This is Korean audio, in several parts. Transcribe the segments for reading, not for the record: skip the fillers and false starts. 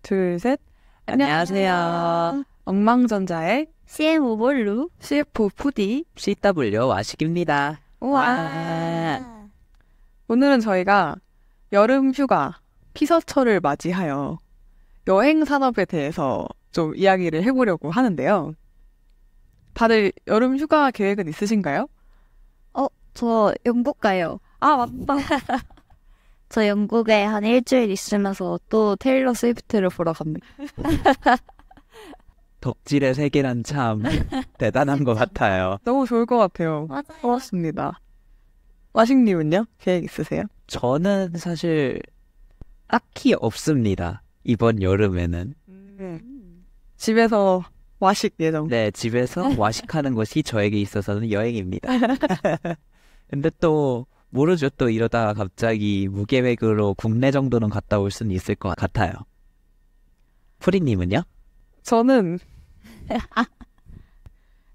둘, 셋. 안녕하세요. 엉망전자의 CM 몰루 CF 푸디. CW 와식입니다. 우와. 오늘은 저희가 여름 휴가 피서철을 맞이하여 여행 산업에 대해서 좀 이야기를 해보려고 하는데요. 다들 여름 휴가 계획은 있으신가요? 저 영국 가요. 아, 맞다. 저 영국에 한 일주일 있으면서 또 테일러 스위프트를 보러 갑니다. 덕질의 세계란 참 대단한 것 같아요. 너무 좋을 것 같아요. 맞아요. 고맙습니다. 와식님은요? 계획 있으세요? 저는 사실 딱히 없습니다. 이번 여름에는. 집에서 와식 예정. 네, 집에서 와식하는 것이 저에게 있어서는 여행입니다. 근데 또 모르죠. 또 이러다가 갑자기 무계획으로 국내 정도는 갔다 올 수는 있을 것 같아요. 프리님은요? 저는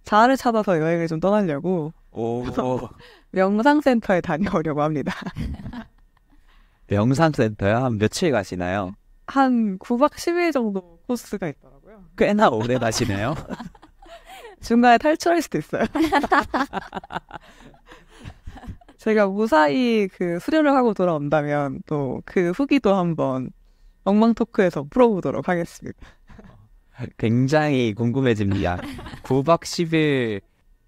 자아를 찾아서 여행을 좀 떠나려고 오, 명상센터에 다녀오려고 합니다. 명상센터요? 한 며칠 가시나요? 한 9박 10일 정도 코스가 있더라고요. 꽤나 오래 가시네요. 중간에 탈출할 수도 있어요. 제가 무사히 그 수료를 하고 돌아온다면 또 그 후기도 한번 엉망 토크에서 풀어보도록 하겠습니다. 굉장히 궁금해집니다. 9박 10일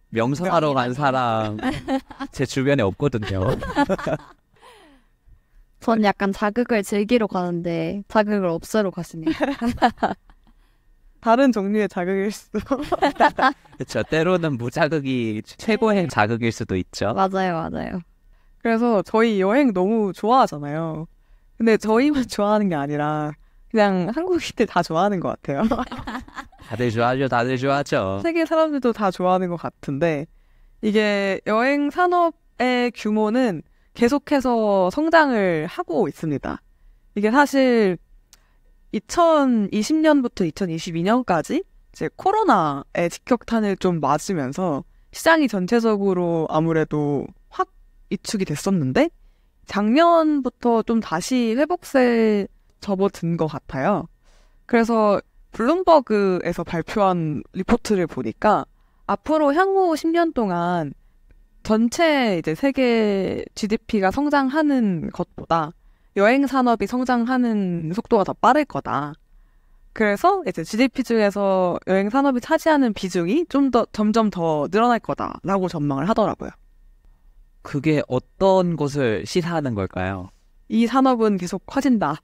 명상하러 간 사람 제 주변에 없거든요. 전 약간 자극을 즐기러 가는데 자극을 없애러 가시네요. 다른 종류의 자극일 수도. 그렇죠. 때로는 무자극이 최고의 자극일 수도 있죠. 맞아요. 그래서 저희 여행 너무 좋아하잖아요. 근데 저희만 좋아하는 게 아니라 그냥 한국인들 다 좋아하는 것 같아요. 다들 좋아하죠. 세계 사람들도 다 좋아하는 것 같은데 이게 여행 산업의 규모는 계속해서 성장을 하고 있습니다. 이게 사실 2020년부터 2022년까지 이제 코로나의 직격탄을 좀 맞으면서 시장이 전체적으로 아무래도 확 위축이 됐었는데 작년부터 좀 다시 회복세에 접어든 것 같아요. 그래서 블룸버그에서 발표한 리포트를 보니까 앞으로 향후 10년 동안 전체 이제 세계 GDP가 성장하는 것보다 여행 산업이 성장하는 속도가 더 빠를 거다. 그래서 이제 GDP 중에서 여행 산업이 차지하는 비중이 점점 더 늘어날 거다라고 전망을 하더라고요. 그게 어떤 것을 시사하는 걸까요? 이 산업은 계속 커진다.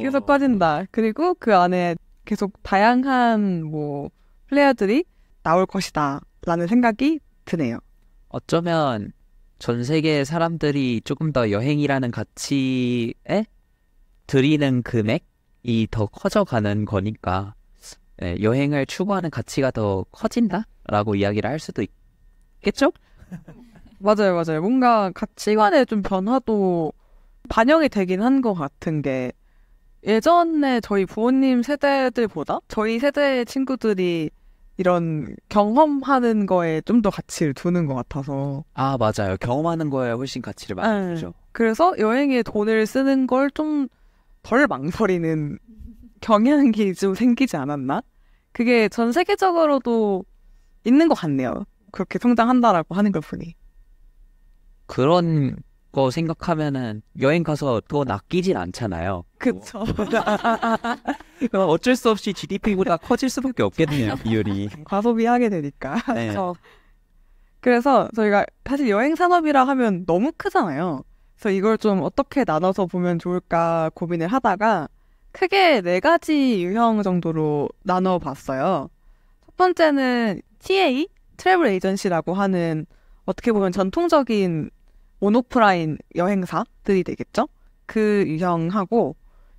계속 커진다. 그리고 그 안에 계속 다양한 플레이어들이 나올 것이다. 라는 생각이 드네요. 어쩌면 전 세계 사람들이 조금 더 여행이라는 가치에 들이는 금액이 더 커져가는 거니까 여행을 추구하는 가치가 더 커진다라고 이야기를 할 수도 있겠죠? 맞아요. 뭔가 가치관의 좀 변화도 반영이 되긴 한 것 같은 게 예전에 저희 부모님 세대들보다 저희 세대의 친구들이 이런 경험하는 거에 좀 더 가치를 두는 것 같아서. 아, 맞아요. 경험하는 거에 훨씬 가치를 많이 두죠. 그래서 여행에 돈을 쓰는 걸 좀 덜 망설이는 경향이 좀 생기지 않았나? 그게 전 세계적으로도 있는 것 같네요. 그렇게 성장한다라고 하는 걸 보니. 그런 거 생각하면은 여행 가서 돈 아끼진 않잖아요. 그쵸. 그럼 어쩔 수 없이 GDP보다 커질 수밖에 없겠네요, 비율이. 과소비하게 되니까. 네. 그래서 저희가 사실 여행 산업이라 하면 너무 크잖아요. 그래서 이걸 좀 어떻게 나눠서 보면 좋을까 고민을 하다가 크게 4가지 유형 정도로 나눠봤어요. 첫 번째는 TA, 트래블 에이전시라고 하는 어떻게 보면 전통적인 온오프라인 여행사들이 되겠죠? 그 유형하고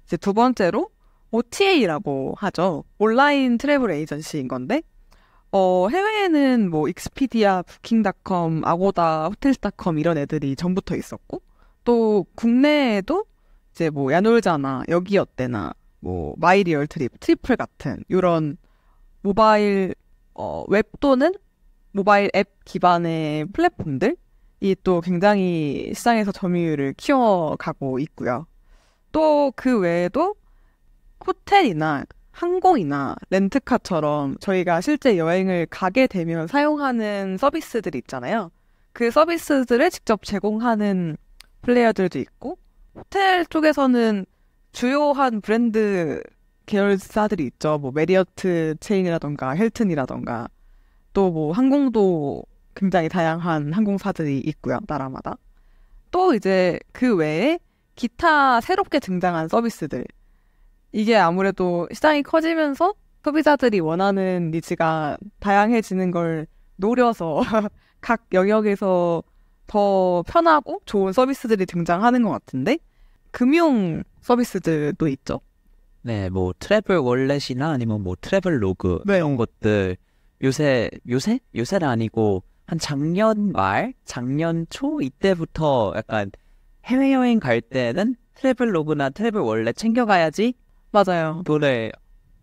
이제 두 번째로 OTA라고 하죠. 온라인 트래블 에이전시인 건데 해외에는 익스피디아, 부킹닷컴, 아고다, 호텔스닷컴 이런 애들이 전부터 있었고 또 국내에도 이제 야놀자나 여기 어때나 마이리얼 트립, 트리플 같은 이런 모바일 웹 또는 모바일 앱 기반의 플랫폼들이 또 굉장히 시장에서 점유율을 키워가고 있고요. 또 그 외에도 호텔이나 항공이나 렌트카처럼 저희가 실제 여행을 가게 되면 사용하는 서비스들이 있잖아요. 그 서비스들을 직접 제공하는 플레이어들도 있고, 호텔 쪽에서는 주요한 브랜드 계열사들이 있죠. 뭐 메리어트 체인이라던가 힐튼이라던가, 또 뭐 항공도 굉장히 다양한 항공사들이 있고요, 나라마다. 또 이제 그 외에 기타 새롭게 등장한 서비스들. 이게 아무래도 시장이 커지면서 소비자들이 원하는 니즈가 다양해지는 걸 노려서 각 영역에서 더 편하고 좋은 서비스들이 등장하는 것 같은데, 금융 서비스들도 있죠. 네, 뭐 트래블 월렛이나 아니면 뭐 트래블 로그 네. 이런 것들 요새는 아니고 한 작년 말, 작년 초 이때부터 약간 해외여행 갈 때는 트래블 로그나 트래블 월렛 챙겨가야지 맞아요. 돈을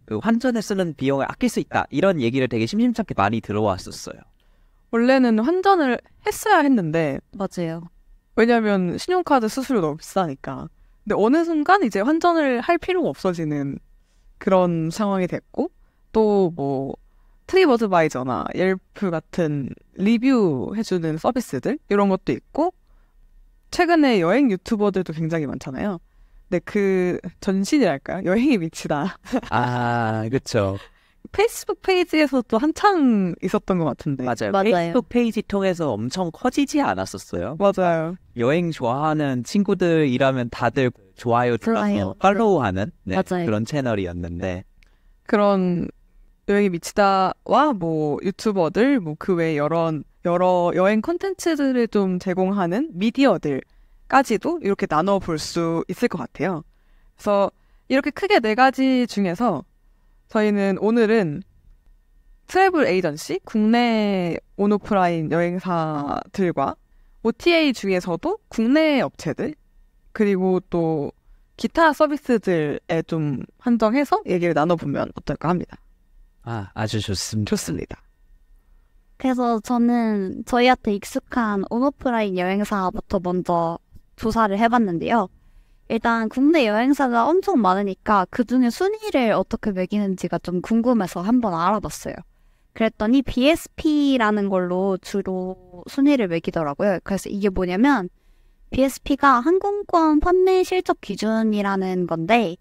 그 환전에 쓰는 비용을 아낄 수 있다. 이런 얘기를 되게 심심찮게 많이 들어왔었어요. 원래는 환전을 했어야 했는데, 맞아요. 왜냐면 신용카드 수수료 너무 비싸니까. 근데 어느 순간 이제 환전을 할 필요가 없어지는 그런 상황이 됐고, 또 뭐 트립어드바이저나 옐프 같은 리뷰해주는 서비스들 이런 것도 있고, 최근에 여행 유튜버들도 굉장히 많잖아요. 근데 그 전신이랄까요? 여행이 미치다. 아, 그쵸. 페이스북 페이지에서도 한창 있었던 것 같은데. 맞아요. 맞아요. 페이스북 페이지 통해서 엄청 커지지 않았었어요. 맞아요. 여행 좋아하는 친구들이라면 다들 좋아요 좋아요. 눌러서 팔로우하는 네, 맞아요. 그런 채널이었는데 그런 여행이 미치다와 뭐 유튜버들, 뭐 그 외 여러 여행 콘텐츠들을 좀 제공하는 미디어들까지도 이렇게 나눠 볼 수 있을 것 같아요. 그래서 이렇게 크게 네 가지 중에서 저희는 오늘은 트래블 에이전시, 국내 온오프라인 여행사들과 OTA 중에서도 국내 업체들, 그리고 또 기타 서비스들에 좀 한정해서 얘기를 나눠보면 어떨까 합니다. 아주 좋습니다. 좋습니다. 그래서 저는 저희한테 익숙한 온오프라인 여행사부터 먼저 조사를 해봤는데요. 일단 국내 여행사가 엄청 많으니까 그중에 순위를 어떻게 매기는지가 좀 궁금해서 한번 알아봤어요. 그랬더니 BSP라는 걸로 주로 순위를 매기더라고요. 그래서 이게 뭐냐면 BSP가 항공권 판매 실적 기준이라는 건데,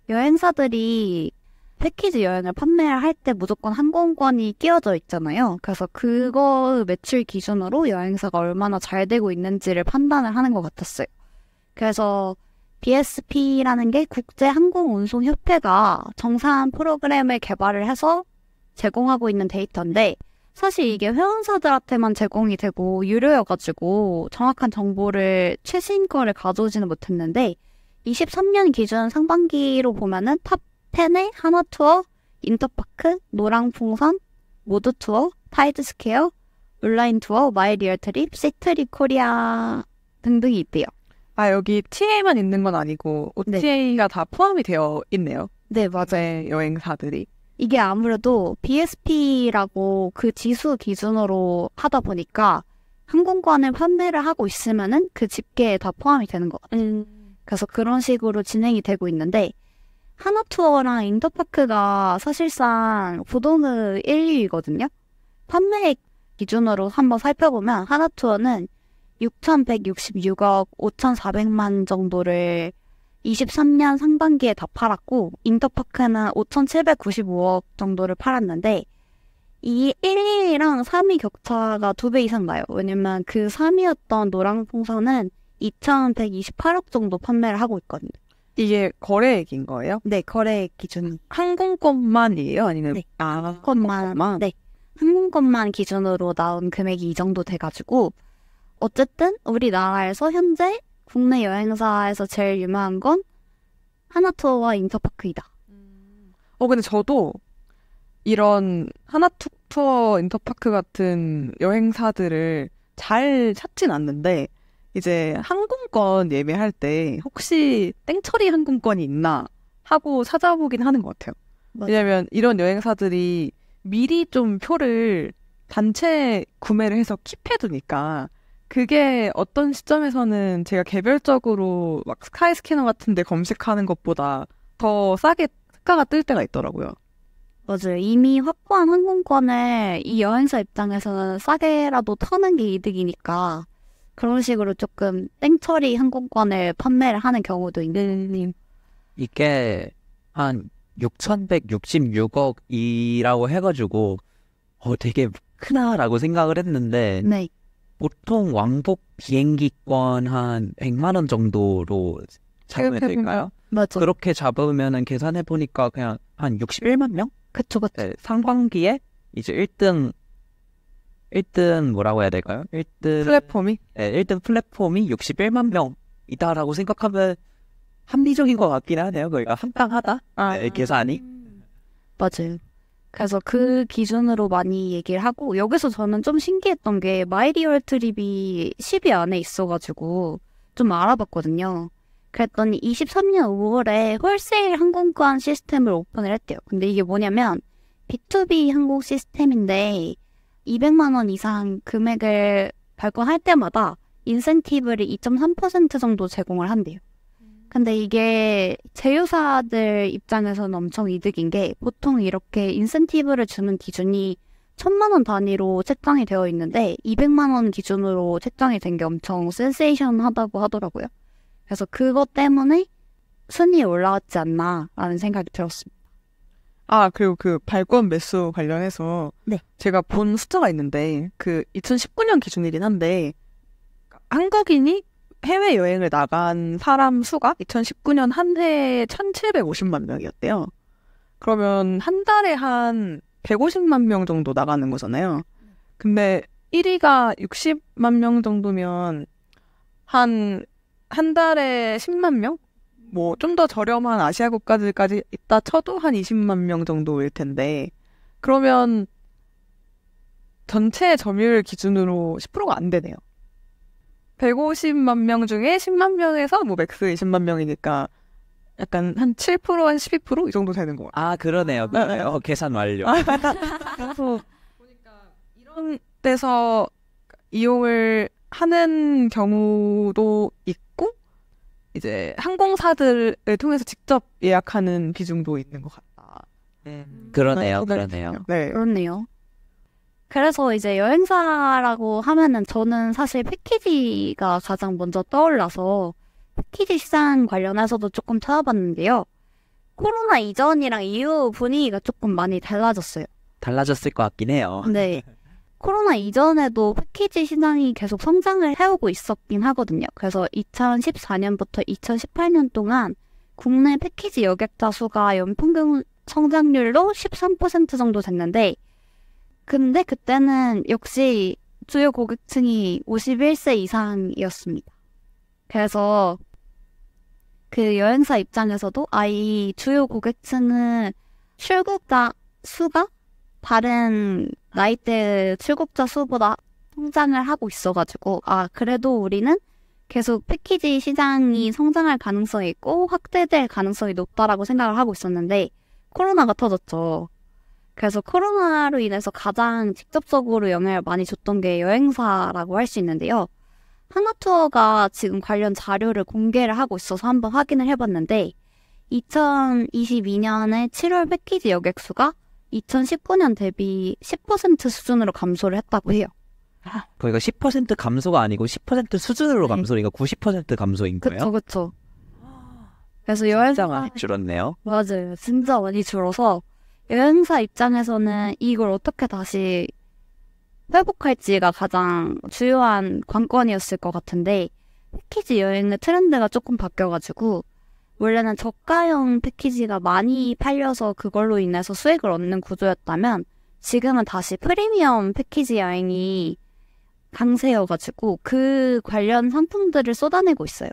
여행사들이 패키지 여행을 판매를 할 때 무조건 항공권이 끼워져 있잖아요. 그래서 그거 매출 기준으로 여행사가 얼마나 잘 되고 있는지를 판단을 하는 것 같았어요. 그래서 BSP라는 게 국제항공운송협회가 정산 프로그램을 개발을 해서 제공하고 있는 데이터인데, 사실 이게 회원사들한테만 제공이 되고 유료여가지고 정확한 정보를 최신 거를 가져오지는 못했는데, 23년 기준 상반기로 보면은 탑 10에 하나투어, 인터파크, 노랑풍선, 모드투어, 타이드스퀘어, 온라인투어, 마이리얼트립, 시트리 코리아 등등이 있대요. 아, 여기 TA만 있는 건 아니고 OTA가 다 포함이 되어 있네요. 네, 맞아요. 국제 여행사들이. 이게 아무래도 BSP라고 그 지수 기준으로 하다 보니까 항공권을 판매를 하고 있으면은 그 집계에 다 포함이 되는 것 같아요. 그래서 그런 식으로 진행이 되고 있는데, 하나투어랑 인터파크가 사실상 부동의 1, 2위거든요. 판매액 기준으로 한번 살펴보면 하나투어는 6,166억 5,400만 정도를 23년 상반기에 다 팔았고, 인터파크는 5,795억 정도를 팔았는데, 이 1, 2위랑 3위 격차가 2배 이상 나요. 왜냐면 그 3위였던 노랑풍선은 2,128억 정도 판매를 하고 있거든요. 이게 거래액인 거예요? 네, 거래액 기준. 항공권만이에요? 아니면 네. 항공권만? 네. 항공권만 기준으로 나온 금액이 이 정도 돼가지고, 어쨌든 우리나라에서 현재 국내 여행사에서 제일 유명한 건 하나투어와 인터파크이다. 근데 저도 이런 하나투어, 인터파크 같은 여행사들을 잘 찾진 않는데, 이제 항공권 예매할 때 혹시 땡처리 항공권이 있나 하고 찾아보긴 하는 것 같아요. 맞아요. 왜냐면 이런 여행사들이 미리 좀 표를 단체 구매를 해서 킵해두니까, 그게 어떤 시점에서는 제가 개별적으로 막 스카이스캐너 같은 데 검색하는 것보다 더 싸게 특가가 뜰 때가 있더라고요. 맞아요. 이미 확보한 항공권을 이 여행사 입장에서는 싸게라도 터는 게 이득이니까 그런 식으로 조금 땡처리 항공권을 판매를 하는 경우도 있는. 이게 한 6,166억이라고 해가지고 되게 크다라고 생각을 했는데 네. 보통 왕복 비행기권 한 100만 원 정도로 잡으면 될까요? 맞아. 그렇게 잡으면은 계산해보니까 그냥 한 61만 명? 그쵸. 네, 상반기에 이제 1등 뭐라고 해야 될까요? 1등 플랫폼이? 네, 1등 플랫폼이 61만 명이다라고 생각하면 합리적인 것 같긴 하네요. 거기가 합당하다? 네, 계산이. 맞아요. 그래서 그 기준으로 많이 얘기를 하고 여기서 저는 좀 신기했던 게 마이리얼 트립이 10위 안에 있어가지고 좀 알아봤거든요. 그랬더니 23년 5월에 홀세일 항공권 시스템을 오픈을 했대요. 근데 이게 뭐냐면 B2B 항공 시스템인데 200만 원 이상 금액을 발권할 때마다 인센티브를 2.3% 정도 제공을 한대요. 근데 이게 제휴사들 입장에서는 엄청 이득인 게 보통 이렇게 인센티브를 주는 기준이 1,000만 원 단위로 책정이 되어 있는데 200만 원 기준으로 책정이 된 게 엄청 센세이션하다고 하더라고요. 그래서 그것 때문에 순위에 올라왔지 않나라는 생각이 들었습니다. 아, 그리고 그 발권 매수 관련해서 네. 제가 본 숫자가 있는데 그 2019년 기준이긴 한데 한국인이 해외여행을 나간 사람 수가 2019년 한 해에 1,750만 명이었대요. 그러면 한 달에 한 150만 명 정도 나가는 거잖아요. 근데 1위가 60만 명 정도면 한 달에 10만 명? 뭐 좀 더 저렴한 아시아 국가들까지 있다 쳐도 한 20만 명 정도일 텐데 그러면 전체 점유율 기준으로 10%가 안 되네요. 150만 명 중에 10만 명에서 뭐 맥스 20만 명이니까 약간 한 7%, 한 12%? 이 정도 되는 것 같아요. 아, 그러네요. 계산 완료. 그래서 보니까 이런 데서 이용을 하는 경우도 있고 이제 항공사들을 통해서 직접 예약하는 비중도 있는 것 같다. 그러네요. 네. 그렇네요. 그래서 이제 여행사라고 하면은 저는 사실 패키지가 가장 먼저 떠올라서 패키지 시장 관련해서도 조금 찾아봤는데요. 코로나 이전이랑 이후 분위기가 조금 많이 달라졌어요. 달라졌을 것 같긴 해요. 네. 코로나 이전에도 패키지 시장이 계속 성장을 해오고 있었긴 하거든요. 그래서 2014년부터 2018년 동안 국내 패키지 여객자 수가 연평균 성장률로 13% 정도 됐는데 근데 그때는 역시 주요 고객층이 51세 이상이었습니다. 그래서 그 여행사 입장에서도 이 주요 고객층은 출국자 수가 다른 나이대 출국자 수보다 성장을 하고 있어가지고 그래도 우리는 계속 패키지 시장이 성장할 가능성이 있고 확대될 가능성이 높다라고 생각을 하고 있었는데 코로나가 터졌죠. 그래서 코로나로 인해서 가장 직접적으로 영향을 많이 줬던 게 여행사라고 할 수 있는데요. 하나투어가 지금 관련 자료를 공개를 하고 있어서 한번 확인을 해봤는데 2022년에 7월 패키지 여객 수가 2019년 대비 10% 수준으로 감소를 했다고 해요. 거기가 10% 감소가 아니고 10% 수준으로 감소니까 90% 감소인 거예요? 그쵸. 그래서 여행사 많이 줄었네요. 맞아요. 진짜 많이 줄어서 여행사 입장에서는 이걸 어떻게 다시 회복할지가 가장 주요한 관건이었을 것 같은데 패키지 여행의 트렌드가 조금 바뀌어가지고 원래는 저가형 패키지가 많이 팔려서 그걸로 인해서 수익을 얻는 구조였다면 지금은 다시 프리미엄 패키지 여행이 강세여가지고 그 관련 상품들을 쏟아내고 있어요.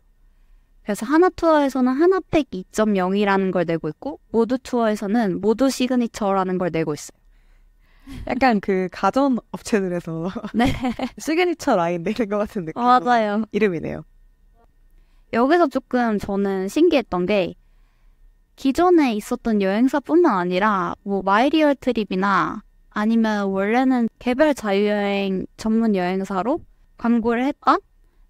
그래서 하나투어에서는 하나팩 2.0이라는 걸 내고 있고 모두 투어에서는 모두 시그니처라는 걸 내고 있어요. 약간 그 가전 업체들에서 네. 시그니처 라인 내는 것 같은 느낌. 맞아요. 이름이네요. 여기서 조금 저는 신기했던 게 기존에 있었던 여행사뿐만 아니라 뭐 마이리얼 트립이나 아니면 원래는 개별 자유여행 전문 여행사로 광고를 했던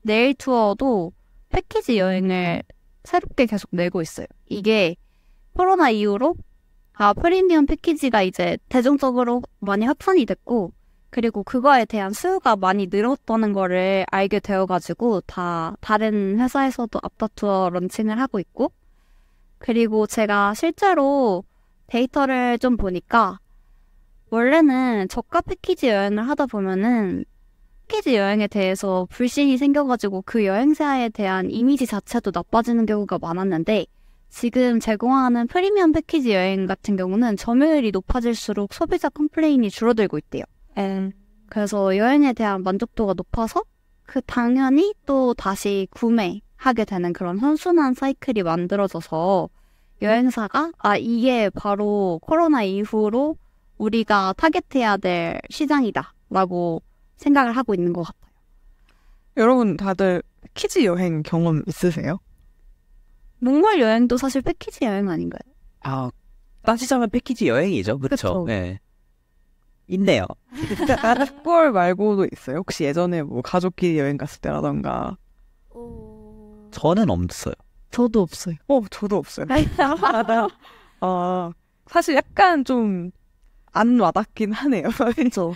네일 투어도 패키지 여행을 새롭게 계속 내고 있어요. 이게 코로나 이후로 프리미엄 패키지가 이제 대중적으로 많이 확산이 됐고, 그리고 그거에 대한 수요가 많이 늘었다는 거를 알게 되어가지고 다른 회사에서도 앞다투어 런칭을 하고 있고, 그리고 제가 실제로 데이터를 좀 보니까 원래는 저가 패키지 여행을 하다 보면은 패키지 여행에 대해서 불신이 생겨가지고 그 여행사에 대한 이미지 자체도 나빠지는 경우가 많았는데, 지금 제공하는 프리미엄 패키지 여행 같은 경우는 점유율이 높아질수록 소비자 컴플레인이 줄어들고 있대요. 그래서 여행에 대한 만족도가 높아서 당연히 또 다시 구매하게 되는 그런 선순환 사이클이 만들어져서 여행사가 이게 바로 코로나 이후로 우리가 타겟해야 될 시장이다 라고 생각을 하고 있는 것 같아요. 여러분 다들 패키지 여행 경험 있으세요? 몽골 여행도 사실 패키지 여행 아닌가요? 따지자면 패키지 여행이죠. 그렇죠. 그쵸. 네. 있네요. 몽골 말고도 있어요? 혹시 예전에 뭐 가족끼리 여행 갔을 때라던가. 저는 없어요. 저도 없어요. 저도 없어요. 사실 약간 좀 안 와닿긴 하네요. 그렇죠.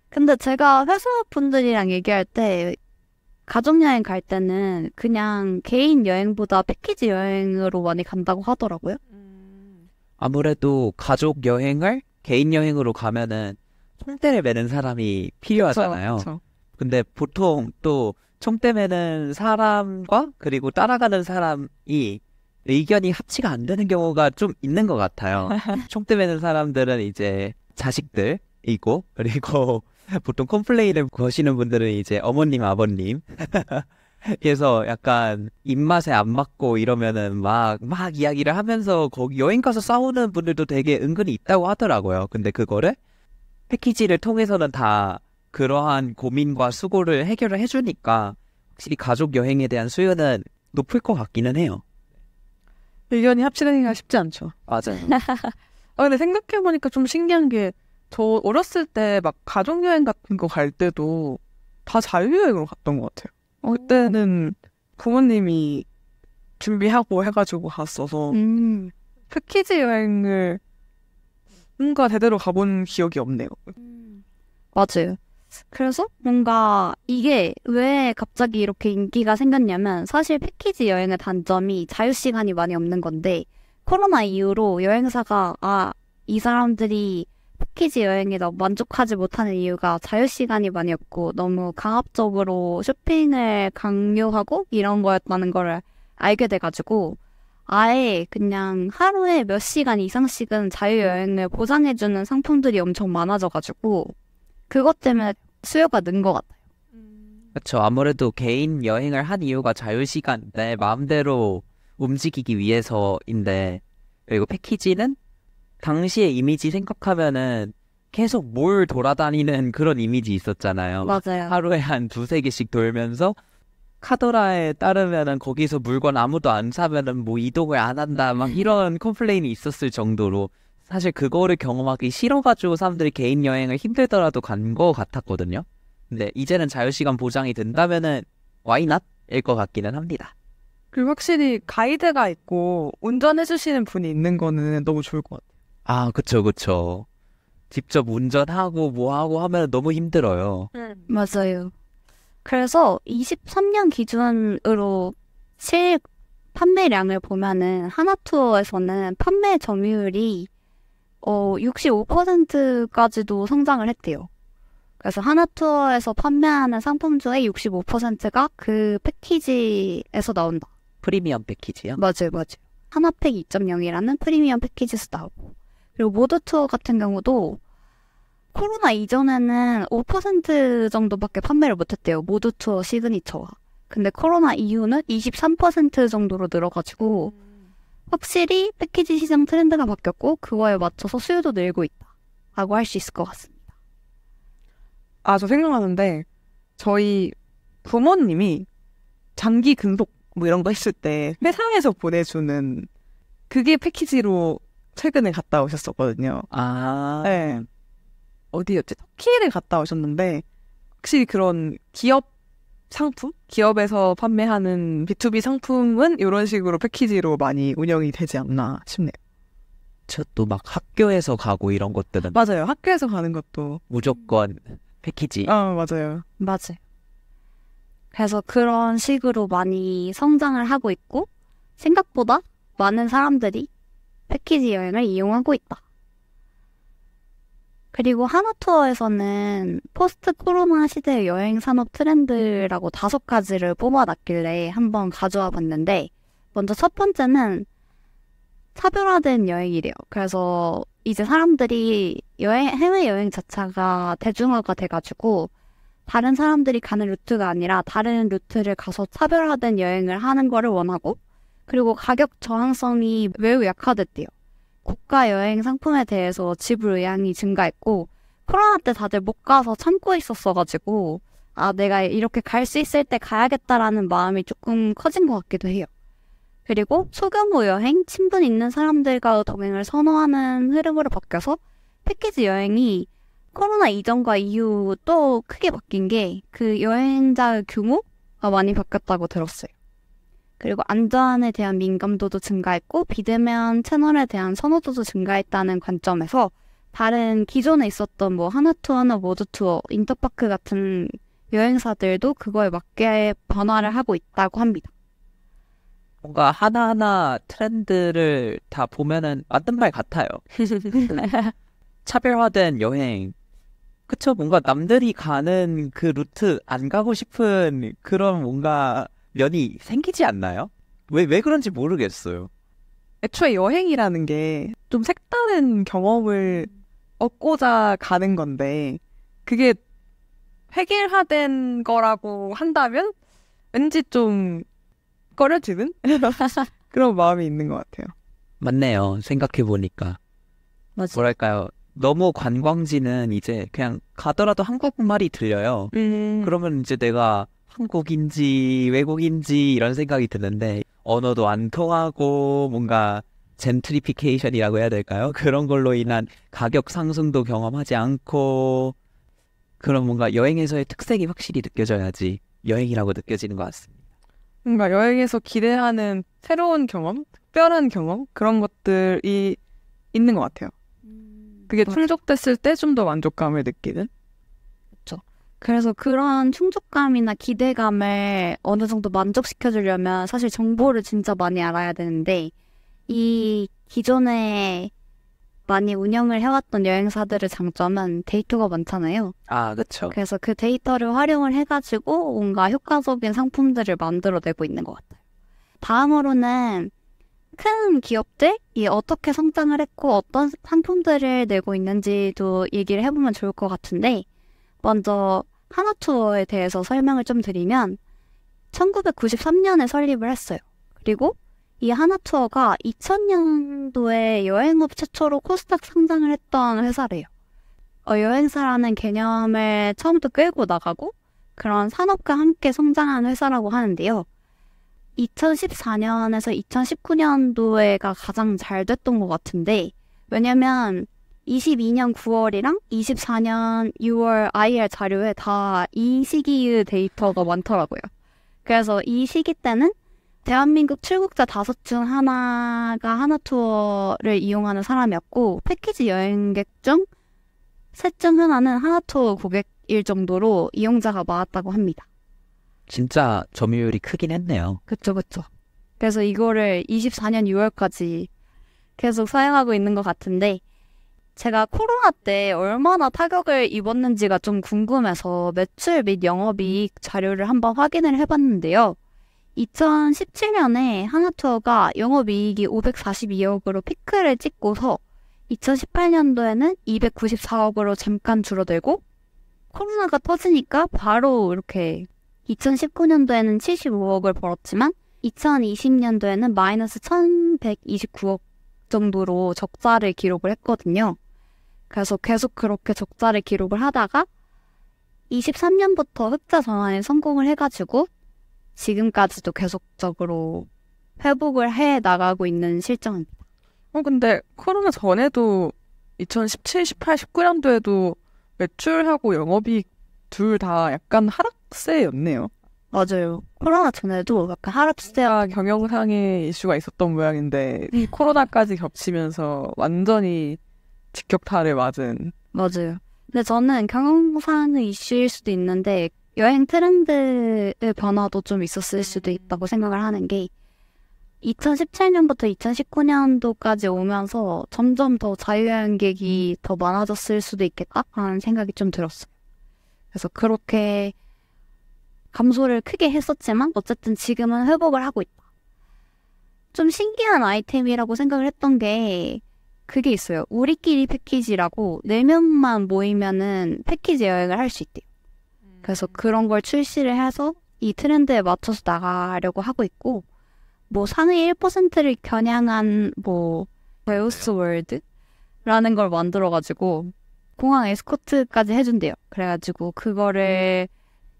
근데 제가 회사 분들이랑 얘기할 때 가족여행 갈 때는 그냥 개인 여행보다 패키지 여행으로 많이 간다고 하더라고요. 아무래도 가족 여행을 개인 여행으로 가면은 총대를 매는 사람이 필요하잖아요. 그쵸. 근데 보통 또 총대 매는 사람과 그리고 따라가는 사람이 의견이 합치가 안 되는 경우가 좀 있는 것 같아요. 총대 매는 사람들은 이제 자식들이고, 그리고 보통 컴플레인을 거시는 분들은 이제 어머님, 아버님. 그래서 약간 입맛에 안 맞고 이러면은 막 이야기를 하면서 거기 여행 가서 싸우는 분들도 되게 은근히 있다고 하더라고요. 근데 그거를 패키지를 통해서는 다 그러한 고민과 수고를 해결을 해주니까 확실히 가족 여행에 대한 수요는 높을 것 같기는 해요. 의견이 합치는 게 쉽지 않죠. 맞아요. 근데 생각해보니까 좀 신기한 게, 저 어렸을 때 막 가족여행 같은 거 갈 때도 다 자유여행으로 갔던 것 같아요. 그때는 부모님이 준비하고 해가지고 갔어서 패키지 여행을 뭔가 제대로 가본 기억이 없네요. 맞아요. 그래서 뭔가 이게 왜 갑자기 이렇게 인기가 생겼냐면, 사실 패키지 여행의 단점이 자유시간이 많이 없는 건데, 코로나 이후로 여행사가 이 사람들이 패키지 여행에 너무 만족하지 못하는 이유가 자유시간이 많이 없고 너무 강압적으로 쇼핑을 강요하고 이런 거였다는 걸 알게 돼가지고, 아예 그냥 하루에 몇 시간 이상씩은 자유여행을 보장해주는 상품들이 엄청 많아져가지고 그것 때문에 수요가 는 것 같아요. 그렇죠. 아무래도 개인 여행을 한 이유가 자유시간, 내 마음대로 움직이기 위해서인데, 그리고 패키지는 당시의 이미지 생각하면은 계속 몰 돌아다니는 그런 이미지 있었잖아요. 맞아요. 하루에 한 두세 개씩 돌면서 카더라에 따르면은 거기서 물건 아무도 안 사면은 뭐 이동을 안 한다 막 이런 컴플레인이 있었을 정도로 사실 그거를 경험하기 싫어가지고 사람들이 개인 여행을 힘들더라도 간 거 같았거든요. 근데 이제는 자유시간 보장이 된다면은 why not? 일 것 같기는 합니다. 그리고 확실히 가이드가 있고 운전해주시는 분이 있는 거는 너무 좋을 것 같아요. 그쵸. 직접 운전하고 뭐하고 하면 너무 힘들어요. 맞아요. 그래서 23년 기준으로 실 판매량을 보면은 하나투어에서는 판매 점유율이 65%까지도 성장을 했대요. 그래서 하나투어에서 판매하는 상품 중에 65%가 그 패키지에서 나온다. 프리미엄 패키지요? 맞아요. 하나팩 2.0이라는 프리미엄 패키지에서 나오고, 그리고 모드투어 같은 경우도 코로나 이전에는 5% 정도밖에 판매를 못했대요. 모드투어 시그니처가. 근데 코로나 이후는 23% 정도로 늘어가지고 확실히 패키지 시장 트렌드가 바뀌었고 그거에 맞춰서 수요도 늘고 있다 라고 할 수 있을 것 같습니다. 저 생각나는데, 저희 부모님이 장기 근속 뭐 이런 거 했을 때 회사에서 보내주는 그게 패키지로 최근에 갔다 오셨었거든요. 네. 어디였지? 터키를 갔다 오셨는데, 확실히 그런 기업 상품? 기업에서 판매하는 B2B 상품은 이런 식으로 패키지로 많이 운영이 되지 않나 싶네요. 저도 막 학교에서 가고 이런 것들은 맞아요. 학교에서 가는 것도. 무조건 패키지. 맞아요. 맞아요. 그래서 그런 식으로 많이 성장을 하고 있고 생각보다 많은 사람들이 패키지 여행을 이용하고 있다. 그리고 하나투어에서는 포스트 코로나 시대의 여행 산업 트렌드라고 5가지를 뽑아놨길래 한번 가져와 봤는데 먼저 첫 번째는 차별화된 여행이래요. 그래서 이제 사람들이 해외여행 자체가 대중화가 돼가지고 다른 사람들이 가는 루트가 아니라 다른 루트를 가서 차별화된 여행을 하는 거를 원하고 그리고 가격 저항성이 매우 약화됐대요. 고가 여행 상품에 대해서 지불 의향이 증가했고 코로나 때 다들 못 가서 참고 있었어가지고 내가 이렇게 갈 수 있을 때 가야겠다라는 마음이 조금 커진 것 같기도 해요. 그리고 소규모 여행, 친분 있는 사람들과 동행을 선호하는 흐름으로 바뀌어서 패키지 여행이 코로나 이전과 이후 또 크게 바뀐 게 그 여행자의 규모가 많이 바뀌었다고 들었어요. 그리고 안전에 대한 민감도도 증가했고 비대면 채널에 대한 선호도도 증가했다는 관점에서 다른 기존에 있었던 뭐 하나투어나 워드투어, 인터파크 같은 여행사들도 그거에 맞게 변화를 하고 있다고 합니다. 뭔가 하나하나 트렌드를 다 보면은 맞는 말 같아요. 차별화된 여행. 그쵸, 뭔가 남들이 가는 그 루트 안 가고 싶은 그런 뭔가 면이 생기지 않나요? 왜 그런지 모르겠어요. 애초에 여행이라는 게 좀 색다른 경험을 얻고자 가는 건데 그게 획일화된 거라고 한다면 왠지 좀 꺼려지는 그런 마음이 있는 것 같아요. 맞네요. 생각해보니까. 맞아. 뭐랄까요. 너무 관광지는 이제 그냥 가더라도 한국말이 들려요. 그러면 이제 내가 한국인지 외국인지 이런 생각이 드는데 언어도 안 통하고 뭔가 젠트리피케이션이라고 해야 될까요? 그런 걸로 인한 가격 상승도 경험하지 않고 그런 뭔가 여행에서의 특색이 확실히 느껴져야지 여행이라고 느껴지는 것 같습니다. 뭔가 여행에서 기대하는 새로운 경험, 특별한 경험 그런 것들이 있는 것 같아요. 그게 충족됐을 때 좀 더 만족감을 느끼는? 그렇죠. 그래서 그런 충족감이나 기대감을 어느 정도 만족시켜주려면 사실 정보를 진짜 많이 알아야 되는데 이 기존에 많이 운영을 해왔던 여행사들의 장점은 데이터가 많잖아요. 아, 그쵸. 그래서 그 데이터를 활용을 해가지고 뭔가 효과적인 상품들을 만들어내고 있는 것 같아요. 다음으로는 큰 기업들이 어떻게 성장을 했고 어떤 상품들을 내고 있는지도 얘기를 해보면 좋을 것 같은데 먼저 하나투어에 대해서 설명을 좀 드리면 1993년에 설립을 했어요. 그리고 이 하나투어가 2000년도에 여행업 최초로 코스닥 상장을 했던 회사래요. 여행사라는 개념을 처음부터 끌고 나가고 그런 산업과 함께 성장한 회사라고 하는데요. 2014년에서 2019년도에가 가장 잘 됐던 것 같은데 왜냐면 22년 9월이랑 24년 6월 IR 자료에 다 이 시기의 데이터가 많더라고요. 그래서 이 시기 때는 대한민국 출국자 5 중 하나가 하나투어를 이용하는 사람이었고 패키지 여행객 중 3 중 하나는 하나투어 고객일 정도로 이용자가 많았다고 합니다. 진짜 점유율이 크긴 했네요. 그쵸. 그래서 이거를 24년 6월까지 계속 사용하고 있는 것 같은데 제가 코로나 때 얼마나 타격을 입었는지가 좀 궁금해서 매출 및 영업이익 자료를 한번 확인을 해봤는데요. 2017년에 하나투어가 영업이익이 542억으로 피크를 찍고서 2018년도에는 294억으로 잠깐 줄어들고 코로나가 터지니까 바로 이렇게 2019년도에는 75억을 벌었지만 2020년도에는 마이너스 1129억 정도로 적자를 기록을 했거든요. 그래서 계속 그렇게 적자를 기록을 하다가 23년부터 흑자 전환에 성공을 해가지고 지금까지도 계속적으로 회복을 해 나가고 있는 실정입니다. 근데 코로나 전에도 2017, 18, 19년도에도 매출하고 영업이익 둘 다 약간 하락세였네요. 맞아요. 코로나 전에도 약간 하루치세 경영상의 이슈가 있었던 모양인데 코로나까지 겹치면서 완전히 직격탄을 맞은. 맞아요. 근데 저는 경영상의 이슈일 수도 있는데 여행 트렌드의 변화도 좀 있었을 수도 있다고 생각을 하는 게 2017년부터 2019년도까지 오면서 점점 더 자유여행객이 더 많아졌을 수도 있겠다라는 생각이 좀 들었어요. 그래서 그렇게 감소를 크게 했었지만 어쨌든 지금은 회복을 하고 있다. 좀 신기한 아이템이라고 생각을 했던 게 그게 있어요. 우리끼리 패키지라고 4명만 모이면은 패키지 여행을 할 수 있대요. 그래서 그런 걸 출시를 해서 이 트렌드에 맞춰서 나가려고 하고 있고 뭐 상위 1%를 겨냥한 뭐 베우스 월드라는 걸 만들어가지고 공항 에스코트까지 해준대요. 그래가지고 그거를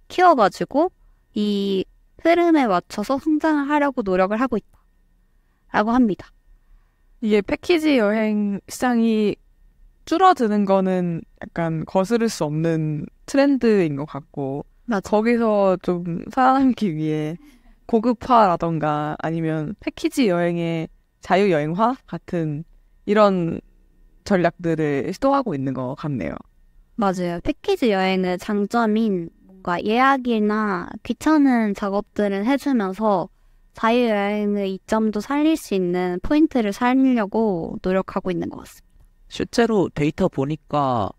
키워가지고 이 흐름에 맞춰서 성장을 하려고 노력을 하고 있다라고 합니다. 이게 패키지 여행 시장이 줄어드는 거는 약간 거스를 수 없는 트렌드인 것 같고 맞아. 거기서 좀 살아남기 위해 고급화라던가 아니면 패키지 여행의 자유여행화 같은 이런 전략들을 시도하고 있는 것 같네요. 맞아요. 패키지 여행의 장점인 뭔가 예약이나 귀찮은 작업들은 해주면서 자유여행의 이점도 살릴 수 있는 포인트를 살리려고 노력하고 있는 것 같습니다. 실제로 데이터 보니까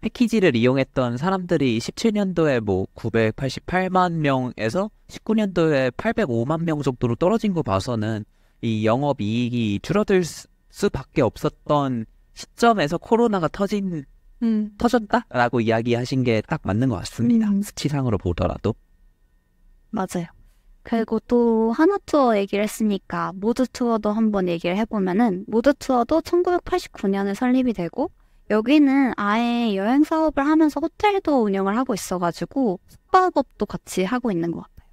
패키지를 이용했던 사람들이 17년도에 뭐 988만 명에서 19년도에 805만 명 정도로 떨어진 거 봐서는 이 영업이익이 줄어들 수밖에 없었던 시점에서 코로나가 터졌다라고 이야기하신 게 딱 맞는 것 같습니다. 수치상으로 보더라도. 맞아요. 그리고 또 하나 투어 얘기를 했으니까 모드 투어도 한번 얘기를 해보면은 모드 투어도 1989년에 설립이 되고 여기는 아예 여행 사업을 하면서 호텔도 운영을 하고 있어가지고 숙박업도 같이 하고 있는 것 같아요.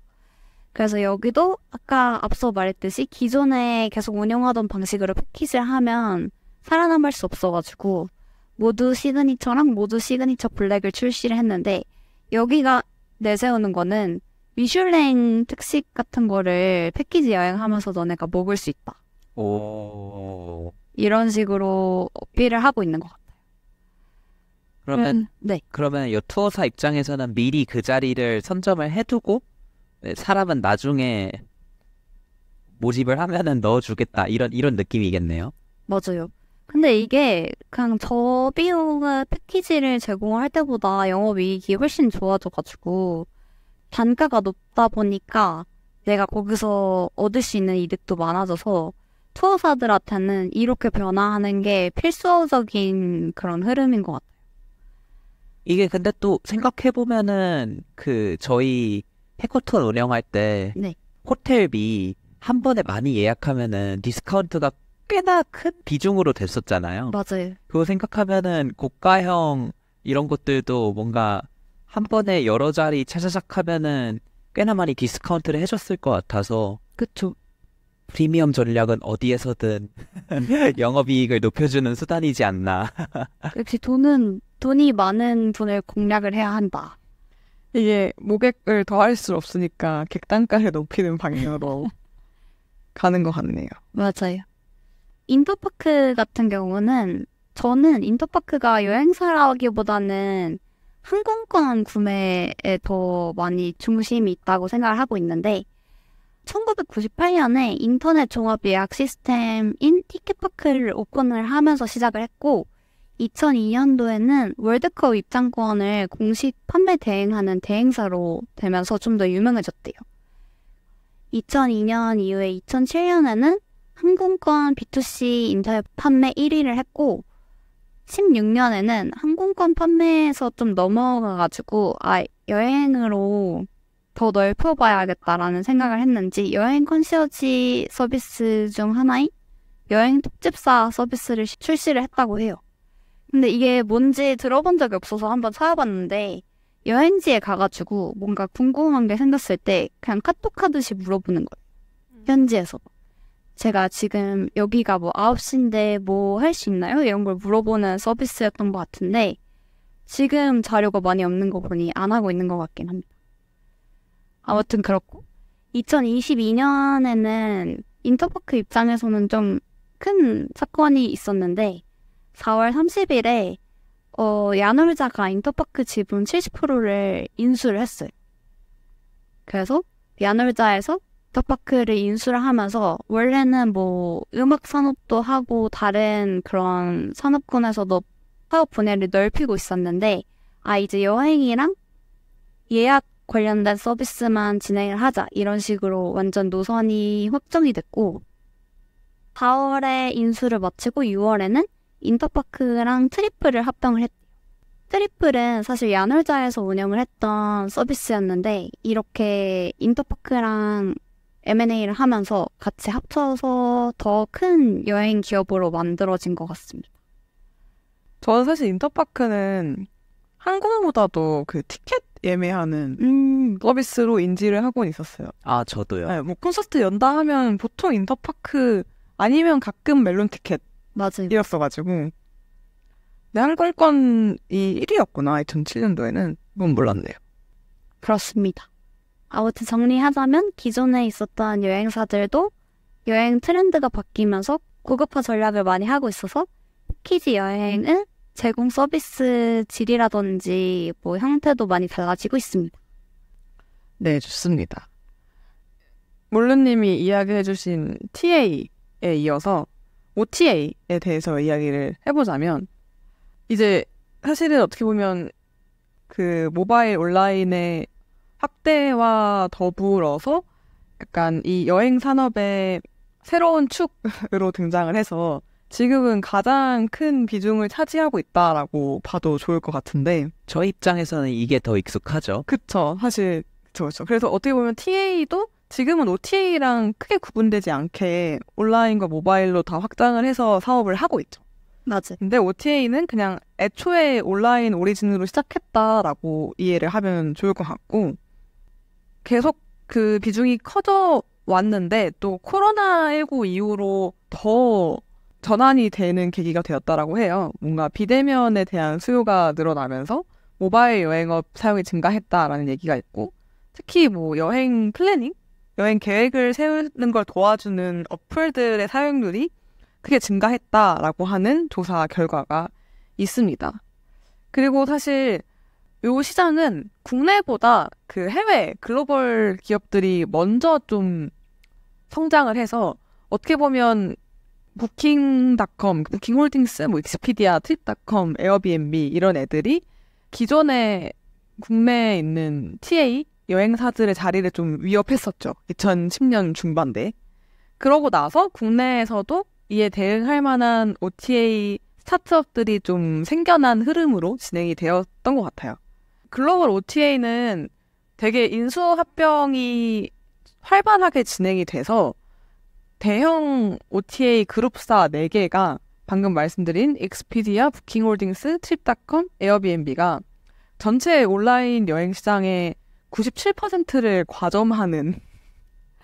그래서 여기도 아까 앞서 말했듯이 기존에 계속 운영하던 방식으로 패키지를 하면 살아남을 수 없어가지고 모두 시그니처랑 모두 시그니처 블랙을 출시를 했는데 여기가 내세우는 거는 미슐랭 특식 같은 거를 패키지 여행하면서 너네가 먹을 수 있다. 오. 이런 식으로 어필을 하고 있는 것 같아요. 그러면 네. 그러면 이 투어사 입장에서는 미리 그 자리를 선점을 해두고 사람은 나중에 모집을 하면은 넣어주겠다 이런 느낌이겠네요. 맞아요. 근데 이게 그냥 저비용의 패키지를 제공할 때보다 영업이익이 훨씬 좋아져가지고 단가가 높다 보니까 내가 거기서 얻을 수 있는 이득도 많아져서 투어사들한테는 이렇게 변화하는 게 필수적인 그런 흐름인 것 같아요. 이게 근데 또 생각해보면은 그 저희 해커톤 운영할 때 네. 호텔비 한 번에 많이 예약하면은 디스카운트가 꽤나 큰 비중으로 됐었잖아요. 맞아요. 그거 생각하면은 고가형 이런 것들도 뭔가 한 번에 여러 자리 차차작 하면은 꽤나 많이 디스카운트를 해줬을 것 같아서 그쵸. 프리미엄 전략은 어디에서든 영업이익을 높여주는 수단이지 않나. 역시 돈이 많은 분을 공략을 해야 한다. 이게 모객을 더할 수 없으니까 객단가를 높이는 방향으로 가는 것 같네요. 맞아요. 인터파크 같은 경우는 저는 인터파크가 여행사라기보다는 항공권 구매에 더 많이 중심이 있다고 생각을 하고 있는데 1998년에 인터넷 종합 예약 시스템인 티켓파크를 오픈을 하면서 시작을 했고 2002년도에는 월드컵 입장권을 공식 판매 대행하는 대행사로 되면서 좀 더 유명해졌대요. 2002년 이후에 2007년에는 항공권 B2C 인터넷 판매 1위를 했고 16년에는 항공권 판매에서 좀 넘어가가지고 여행으로 더 넓혀봐야겠다라는 생각을 했는지 여행 컨시어지 서비스 중 하나인 여행 특집사 서비스를 출시를 했다고 해요. 근데 이게 뭔지 들어본 적이 없어서 한번 찾아봤는데 여행지에 가가지고 뭔가 궁금한 게 생겼을 때 그냥 카톡 하듯이 물어보는 거예요. 현지에서. 제가 지금 여기가 뭐 9시인데 뭐 할 수 있나요? 이런 걸 물어보는 서비스였던 것 같은데 지금 자료가 많이 없는 거 보니 안 하고 있는 것 같긴 합니다. 아무튼 그렇고 2022년에는 인터파크 입장에서는 좀 큰 사건이 있었는데 4월 30일에 야놀자가 인터파크 지분 70%를 인수를 했어요. 그래서 야놀자에서 인터파크를 인수를 하면서 원래는 뭐 음악 산업도 하고 다른 그런 산업군에서도 사업 분야를 넓히고 있었는데 이제 여행이랑 예약 관련된 서비스만 진행을 하자 이런 식으로 완전 노선이 확정이 됐고 4월에 인수를 마치고 6월에는 인터파크랑 트리플을 합병을 했대요. 트리플은 사실 야놀자에서 운영을 했던 서비스였는데 이렇게 인터파크랑 M&A를 하면서 같이 합쳐서 더 큰 여행 기업으로 만들어진 것 같습니다. 저는 사실 인터파크는 항공보다도 그 티켓 예매하는 서비스로 인지를 하고는 있었어요. 아, 저도요. 네, 뭐 콘서트 연다 하면 보통 인터파크 아니면 가끔 멜론 티켓 맞아요. 이었어가지고 내 항공권이 1위였구나 2007년도에는. 그건 몰랐네요. 그렇습니다. 아무튼 정리하자면 기존에 있었던 여행사들도 여행 트렌드가 바뀌면서 고급화 전략을 많이 하고 있어서 패키지 여행은 제공 서비스 질이라든지 뭐 형태도 많이 달라지고 있습니다. 네, 좋습니다. 몰루님이 이야기해주신 TA에 이어서 OTA에 대해서 이야기를 해보자면 이제 사실은 어떻게 보면 그 모바일 온라인의 확대와 더불어서 약간 이 여행 산업의 새로운 축으로 등장을 해서 지금은 가장 큰 비중을 차지하고 있다라고 봐도 좋을 것 같은데. 저 입장에서는 이게 더 익숙하죠. 그쵸. 사실 그렇죠. 그래서 어떻게 보면 TA도 지금은 OTA랑 크게 구분되지 않게 온라인과 모바일로 다 확장을 해서 사업을 하고 있죠. 맞아요. 근데 OTA는 그냥 애초에 온라인 오리진으로 시작했다라고 이해를 하면 좋을 것 같고 계속 그 비중이 커져 왔는데 또 코로나19 이후로 더 전환이 되는 계기가 되었다라고 해요. 뭔가 비대면에 대한 수요가 늘어나면서 모바일 여행업 사용이 증가했다라는 얘기가 있고 특히 뭐 여행 플래닝, 여행 계획을 세우는 걸 도와주는 어플들의 사용률이 크게 증가했다라고 하는 조사 결과가 있습니다. 그리고 사실 요 시장은 국내보다 그 해외 글로벌 기업들이 먼저 좀 성장을 해서 어떻게 보면 부킹닷컴, 부킹홀딩스, 뭐 익스피디아, 트립닷컴, 에어비앤비 이런 애들이 기존에 국내에 있는 TA 여행사들의 자리를 좀 위협했었죠. 2010년 중반대. 그러고 나서 국내에서도 이에 대응할 만한 OTA 스타트업들이 좀 생겨난 흐름으로 진행이 되었던 것 같아요. 글로벌 OTA는 되게 인수합병이 활발하게 진행이 돼서 대형 OTA 그룹사 4개가 방금 말씀드린 익스피디아, 부킹홀딩스, 트립닷컴, 에어비앤비가 전체 온라인 여행 시장의 97%를 과점하는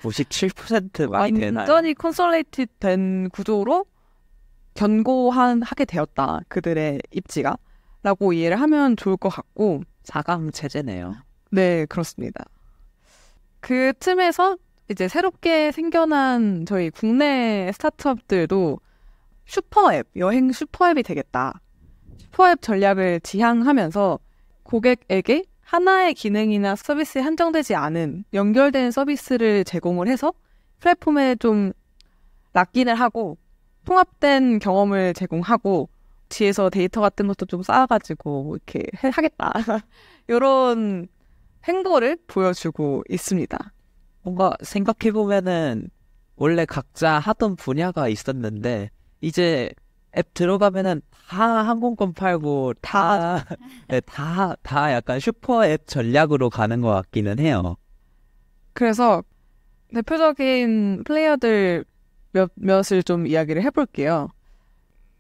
97% 많이 되나요? 완전히 컨솔레이트 된 구조로 견고하게 되었다. 그들의 입지가. 라고 이해를 하면 좋을 것 같고 4강 체제네요. 네, 그렇습니다. 그 틈에서 이제 새롭게 생겨난 저희 국내 스타트업들도 슈퍼앱, 여행 슈퍼앱이 되겠다. 슈퍼앱 전략을 지향하면서 고객에게 하나의 기능이나 서비스에 한정되지 않은 연결된 서비스를 제공을 해서 플랫폼에 좀 낚인을 하고 통합된 경험을 제공하고 뒤에서 데이터 같은 것도 좀 쌓아가지고 이렇게 하겠다. 이런 행보를 보여주고 있습니다. 뭔가 생각해보면은 원래 각자 하던 분야가 있었는데 이제 앱 들어가면은 다 항공권 팔고 다 약간 슈퍼 앱 전략으로 가는 것 같기는 해요. 그래서 대표적인 플레이어들 몇을 좀 이야기를 해볼게요.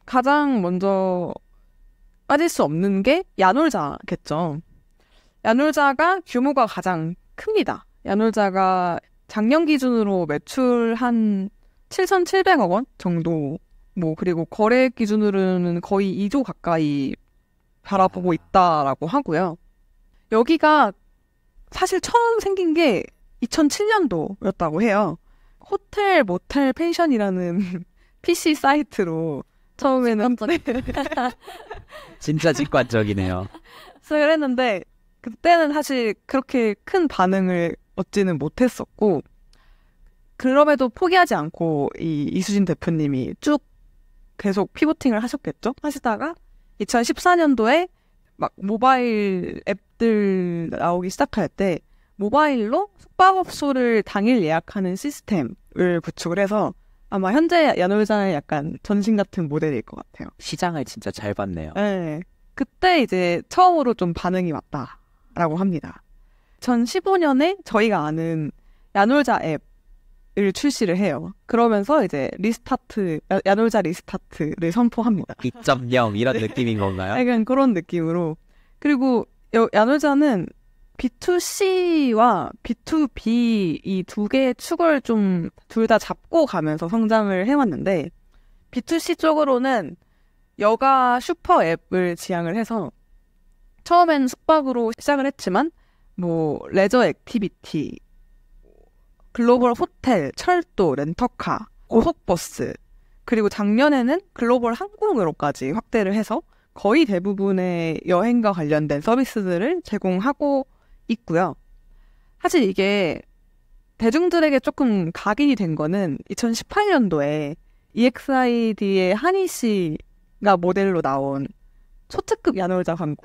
가장 먼저 빠질 수 없는 게 야놀자겠죠. 야놀자가 규모가 가장 큽니다. 야놀자가 작년 기준으로 매출 한 7,700억 원 정도, 뭐 그리고 거래액 기준으로는 거의 2조 가까이 바라보고 있다라고 하고요. 여기가 사실 처음 생긴 게 2007년도였다고 해요. 호텔, 모텔, 펜션이라는 PC 사이트로 처음에는 진짜 직관적이네요. 시작을 했는데 그때는 사실 그렇게 큰 반응을 얻지는 못했었고 그럼에도 포기하지 않고 이 이수진 대표님이 쭉 계속 피보팅을 하셨겠죠? 하시다가 2014년도에 막 모바일 앱들 나오기 시작할 때 모바일로 숙박업소를 당일 예약하는 시스템을 구축을 해서 아마 현재 야놀자의 약간 전신 같은 모델일 것 같아요. 시장을 진짜 잘 봤네요. 네. 그때 이제 처음으로 좀 반응이 왔다라고 합니다. 2015년에 저희가 아는 야놀자 앱을 출시를 해요. 그러면서 이제 야놀자 리스타트를 선포합니다. 2.0 이런 느낌인 건가요? 약간 그런 느낌으로. 그리고 야놀자는 B2C와 B2B 이 두 개의 축을 좀 둘 다 잡고 가면서 성장을 해왔는데 B2C 쪽으로는 여가 슈퍼 앱을 지향을 해서 처음엔 숙박으로 시작을 했지만 뭐 레저 액티비티, 글로벌 호텔, 철도, 렌터카, 고속버스 그리고 작년에는 글로벌 항공으로까지 확대를 해서 거의 대부분의 여행과 관련된 서비스들을 제공하고 있고요. 사실 이게 대중들에게 조금 각인이 된 거는 2018년도에 EXID의 한희 씨가 모델로 나온 초특급 야놀자 광고.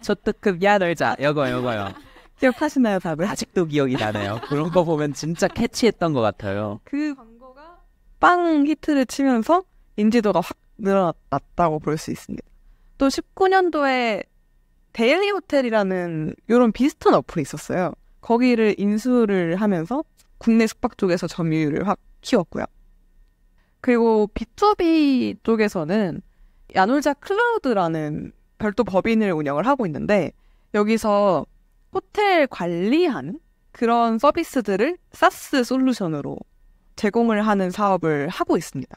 초특급 야놀자. 요거요. 기억하시나요, 다들? 아직도 기억이 나네요. 그런 거 보면 진짜 캐치했던 것 같아요. 그 광고가 빵 히트를 치면서 인지도가 확 늘어났다고 볼 수 있습니다. 또 19년도에 데일리 호텔이라는 이런 비슷한 어플이 있었어요. 거기를 인수를 하면서 국내 숙박 쪽에서 점유율을 확 키웠고요. 그리고 B2B 쪽에서는 야놀자 클라우드라는 별도 법인을 운영을 하고 있는데 여기서 호텔 관리하는 그런 서비스들을 사스 솔루션으로 제공을 하는 사업을 하고 있습니다.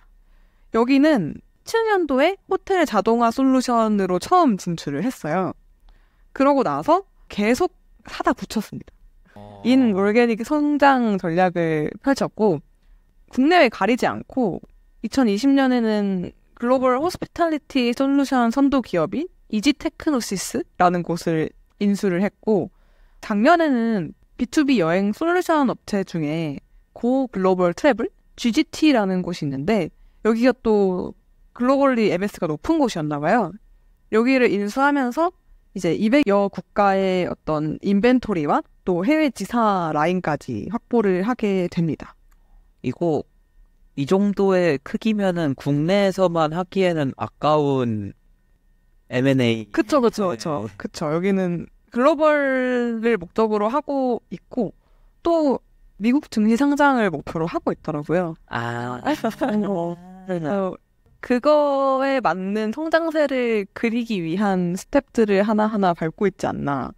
여기는 2017년도에 호텔 자동화 솔루션으로 처음 진출을 했어요. 그러고 나서 계속 사다 붙였습니다. 인 올게닉 성장 전략을 펼쳤고 국내외 가리지 않고 2020년에는 글로벌 호스피탈리티 솔루션 선도 기업인 이지테크노시스라는 곳을 인수를 했고 작년에는 B2B 여행 솔루션 업체 중에 고 글로벌 트래블 GGT라는 곳이 있는데 여기가 또 글로벌리 MS가 높은 곳이었나 봐요. 여기를 인수하면서 이제 200여 국가의 어떤 인벤토리와 또 해외 지사 라인까지 확보를 하게 됩니다. 이거 이 정도의 크기면은 국내에서만 하기에는 아까운 M&A. 그쵸. 여기는 글로벌을 목적으로 하고 있고 또 미국 증시 상장을 목표로 하고 있더라고요. 그거에 맞는 성장세를 그리기 위한 스텝들을 하나하나 밟고 있지 않나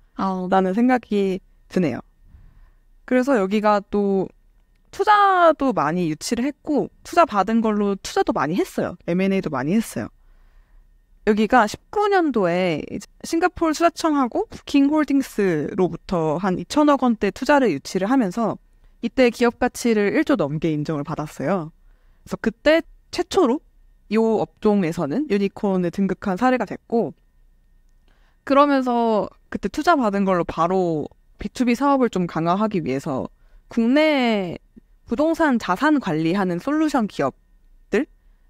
라는 생각이 드네요. 그래서 여기가 또 투자도 많이 유치를 했고 투자 받은 걸로 투자도 많이 했어요. M&A도 많이 했어요. 여기가 19년도에 싱가포르 투자청하고 부킹홀딩스로부터 한 2천억 원대 투자를 유치를 하면서 이때 기업 가치를 1조 넘게 인정을 받았어요. 그래서 그때 최초로 이 업종에서는 유니콘을 등극한 사례가 됐고 그러면서 그때 투자 받은 걸로 바로 B2B 사업을 좀 강화하기 위해서 국내 부동산 자산 관리하는 솔루션 기업들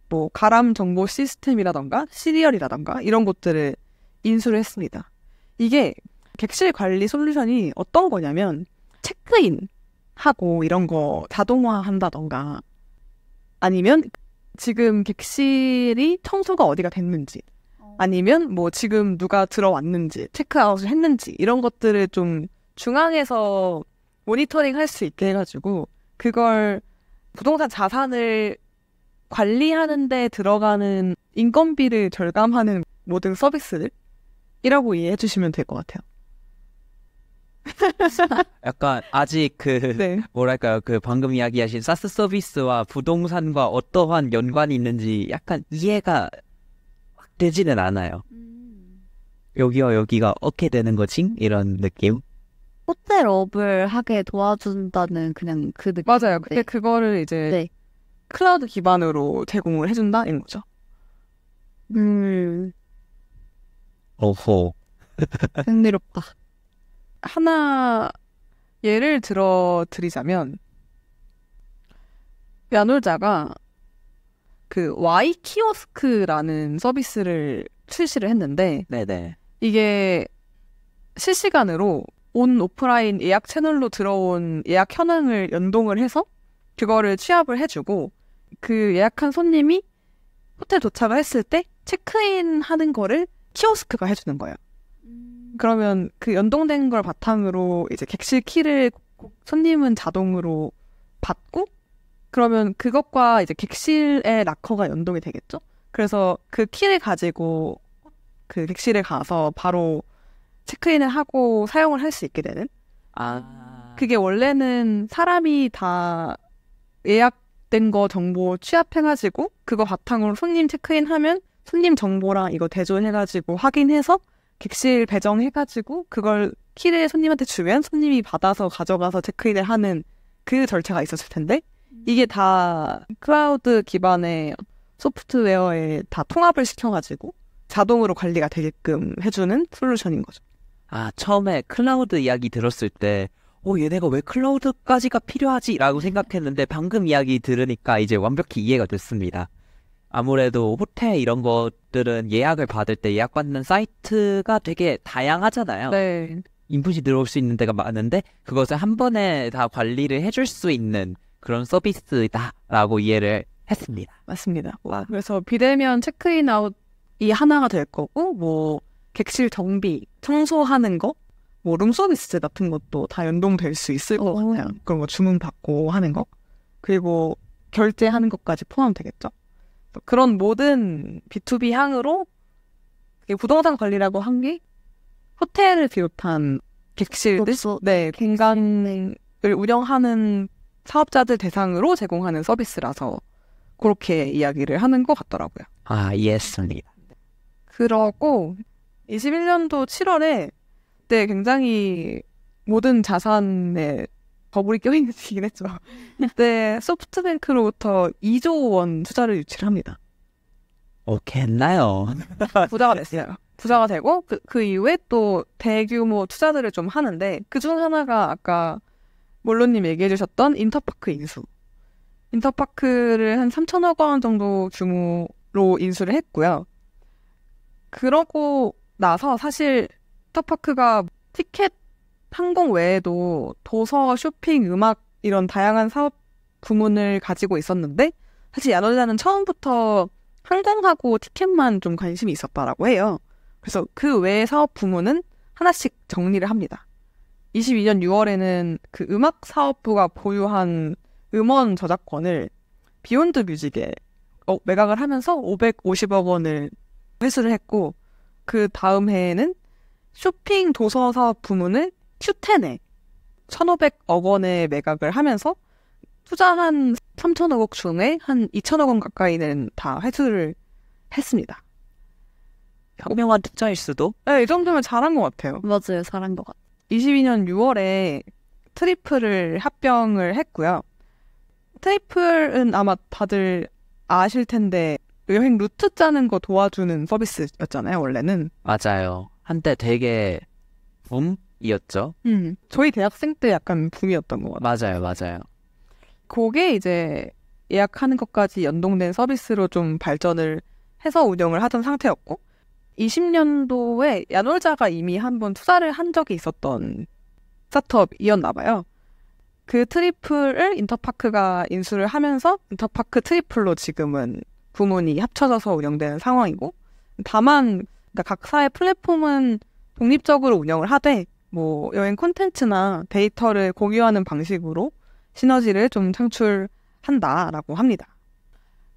뭐 가람 정보 시스템이라던가 시리얼이라던가 이런 것들을 인수를 했습니다. 이게 객실 관리 솔루션이 어떤 거냐면 체크인하고 이런 거 자동화한다던가 아니면 지금 객실이 청소가 어디가 됐는지 아니면 뭐 지금 누가 들어왔는지 체크아웃을 했는지 이런 것들을 좀 중앙에서 모니터링 할 수 있게 해가지고 그걸 부동산 자산을 관리하는 데 들어가는 인건비를 절감하는 모든 서비스들이라고 이해해 주시면 될 것 같아요. 약간 아직 네. 뭐랄까요, 방금 이야기하신 사스 서비스와 부동산과 어떠한 연관이 있는지 약간 이해가 확 되지는 않아요. 여기와 여기가 어떻게 되는 거지? 이런 느낌? 호텔 업을 하게 도와준다는 그냥 그 느낌. 맞아요. 근데 그거를 이제 네. 클라우드 기반으로 제공을 해준다 이런 거죠. 오호. 흥미롭다. 하나 예를 들어 드리자면 야놀자가 그 Y 키오스크라는 서비스를 출시를 했는데 네네. 이게 실시간으로 온 오프라인 예약 채널로 들어온 예약 현황을 연동을 해서 그거를 취합을 해주고 그 예약한 손님이 호텔 도착을 했을 때 체크인 하는 거를 키오스크가 해주는 거예요. 그러면 그 연동된 걸 바탕으로 이제 객실 키를 손님은 자동으로 받고 그러면 그것과 이제 객실의 락커가 연동이 되겠죠? 그래서 그 키를 가지고 그 객실에 가서 바로 체크인을 하고 사용을 할 수 있게 되는? 그게 원래는 사람이 다 예약된 거 정보 취합해가지고 그거 바탕으로 손님 체크인하면 손님 정보랑 이거 대조해가지고 확인해서 객실 배정해가지고 그걸 키를 손님한테 주면 손님이 받아서 가져가서 체크인을 하는 그 절차가 있었을 텐데 이게 다 클라우드 기반의 소프트웨어에 다 통합을 시켜가지고 자동으로 관리가 되게끔 해주는 솔루션인 거죠. 처음에 클라우드 이야기 들었을 때 얘네가 왜 클라우드까지가 필요하지? 라고 생각했는데 방금 이야기 들으니까 이제 완벽히 이해가 됐습니다. 아무래도 호텔 이런 것들은 예약을 받을 때 예약받는 사이트가 되게 다양하잖아요. 네. 인풋이 들어올 수 있는 데가 많은데 그것을 한 번에 다 관리를 해줄 수 있는 그런 서비스다라고 이해를 했습니다. 맞습니다. 그래서 비대면 체크인 아웃이 하나가 될 거고 뭐 객실 정비, 청소하는 거, 뭐 룸서비스 같은 것도 다 연동될 수 있을 것 같아요. 그런 거 주문 받고 하는 거. 그리고 결제하는 것까지 포함되겠죠. 그런 모든 B2B 향으로 부동산 관리라고 한 게 호텔을 비롯한 객실들, 네, 공간을 운영하는 사업자들 대상으로 제공하는 서비스라서 그렇게 이야기를 하는 것 같더라고요. 이해했습니다. 그러고 21년도 7월에 그때 굉장히 모든 자산에 버블이 껴있는 시기긴 했죠. 그때 소프트뱅크로부터 2조 원 투자를 유치를 합니다. 했나요? 부자가 됐어요. 부자가 되고 그 이후에 또 대규모 투자들을 좀 하는데 그중 하나가 아까 몰로님 얘기해 주셨던 인터파크 인수. 인터파크를 한 3천억 원 정도 규모로 인수를 했고요. 그러고 나서 사실 인터파크가 티켓 항공 외에도 도서, 쇼핑, 음악 이런 다양한 사업 부문을 가지고 있었는데 사실 야놀자는 처음부터 항공하고 티켓만 좀 관심이 있었다라고 해요. 그래서 그 외의 사업 부문은 하나씩 정리를 합니다. 22년 6월에는 그 음악 사업부가 보유한 음원 저작권을 비욘드 뮤직에 매각을 하면서 550억 원을 회수를 했고 그 다음 해에는 쇼핑 도서 사업 부문을 큐텐에 1,500억 원에 매각을 하면서 투자한 3천억 원 중에 한 2천억 원 가까이는 다 회수를 했습니다. 현명한 투자일 수도? 네, 이 정도면 잘한 것 같아요. 맞아요. 잘한 것 같아요. 22년 6월에 트리플을 합병을 했고요. 트리플은 아마 다들 아실 텐데 여행 루트 짜는 거 도와주는 서비스였잖아요, 원래는. 맞아요. 한때 되게 붐이었죠. 저희 대학생 때 약간 붐이었던 것 같아요. 맞아요. 그게 이제 예약하는 것까지 연동된 서비스로 좀 발전을 해서 운영을 하던 상태였고 20년도에 야놀자가 이미 한번 투자를 한 적이 있었던 스타트업이었나 봐요. 그 트리플을 인터파크가 인수를 하면서 인터파크 트리플로 지금은 부문이 합쳐져서 운영되는 상황이고 다만 그러니까 각사의 플랫폼은 독립적으로 운영을 하되 뭐 여행 콘텐츠나 데이터를 공유하는 방식으로 시너지를 좀 창출한다라고 합니다.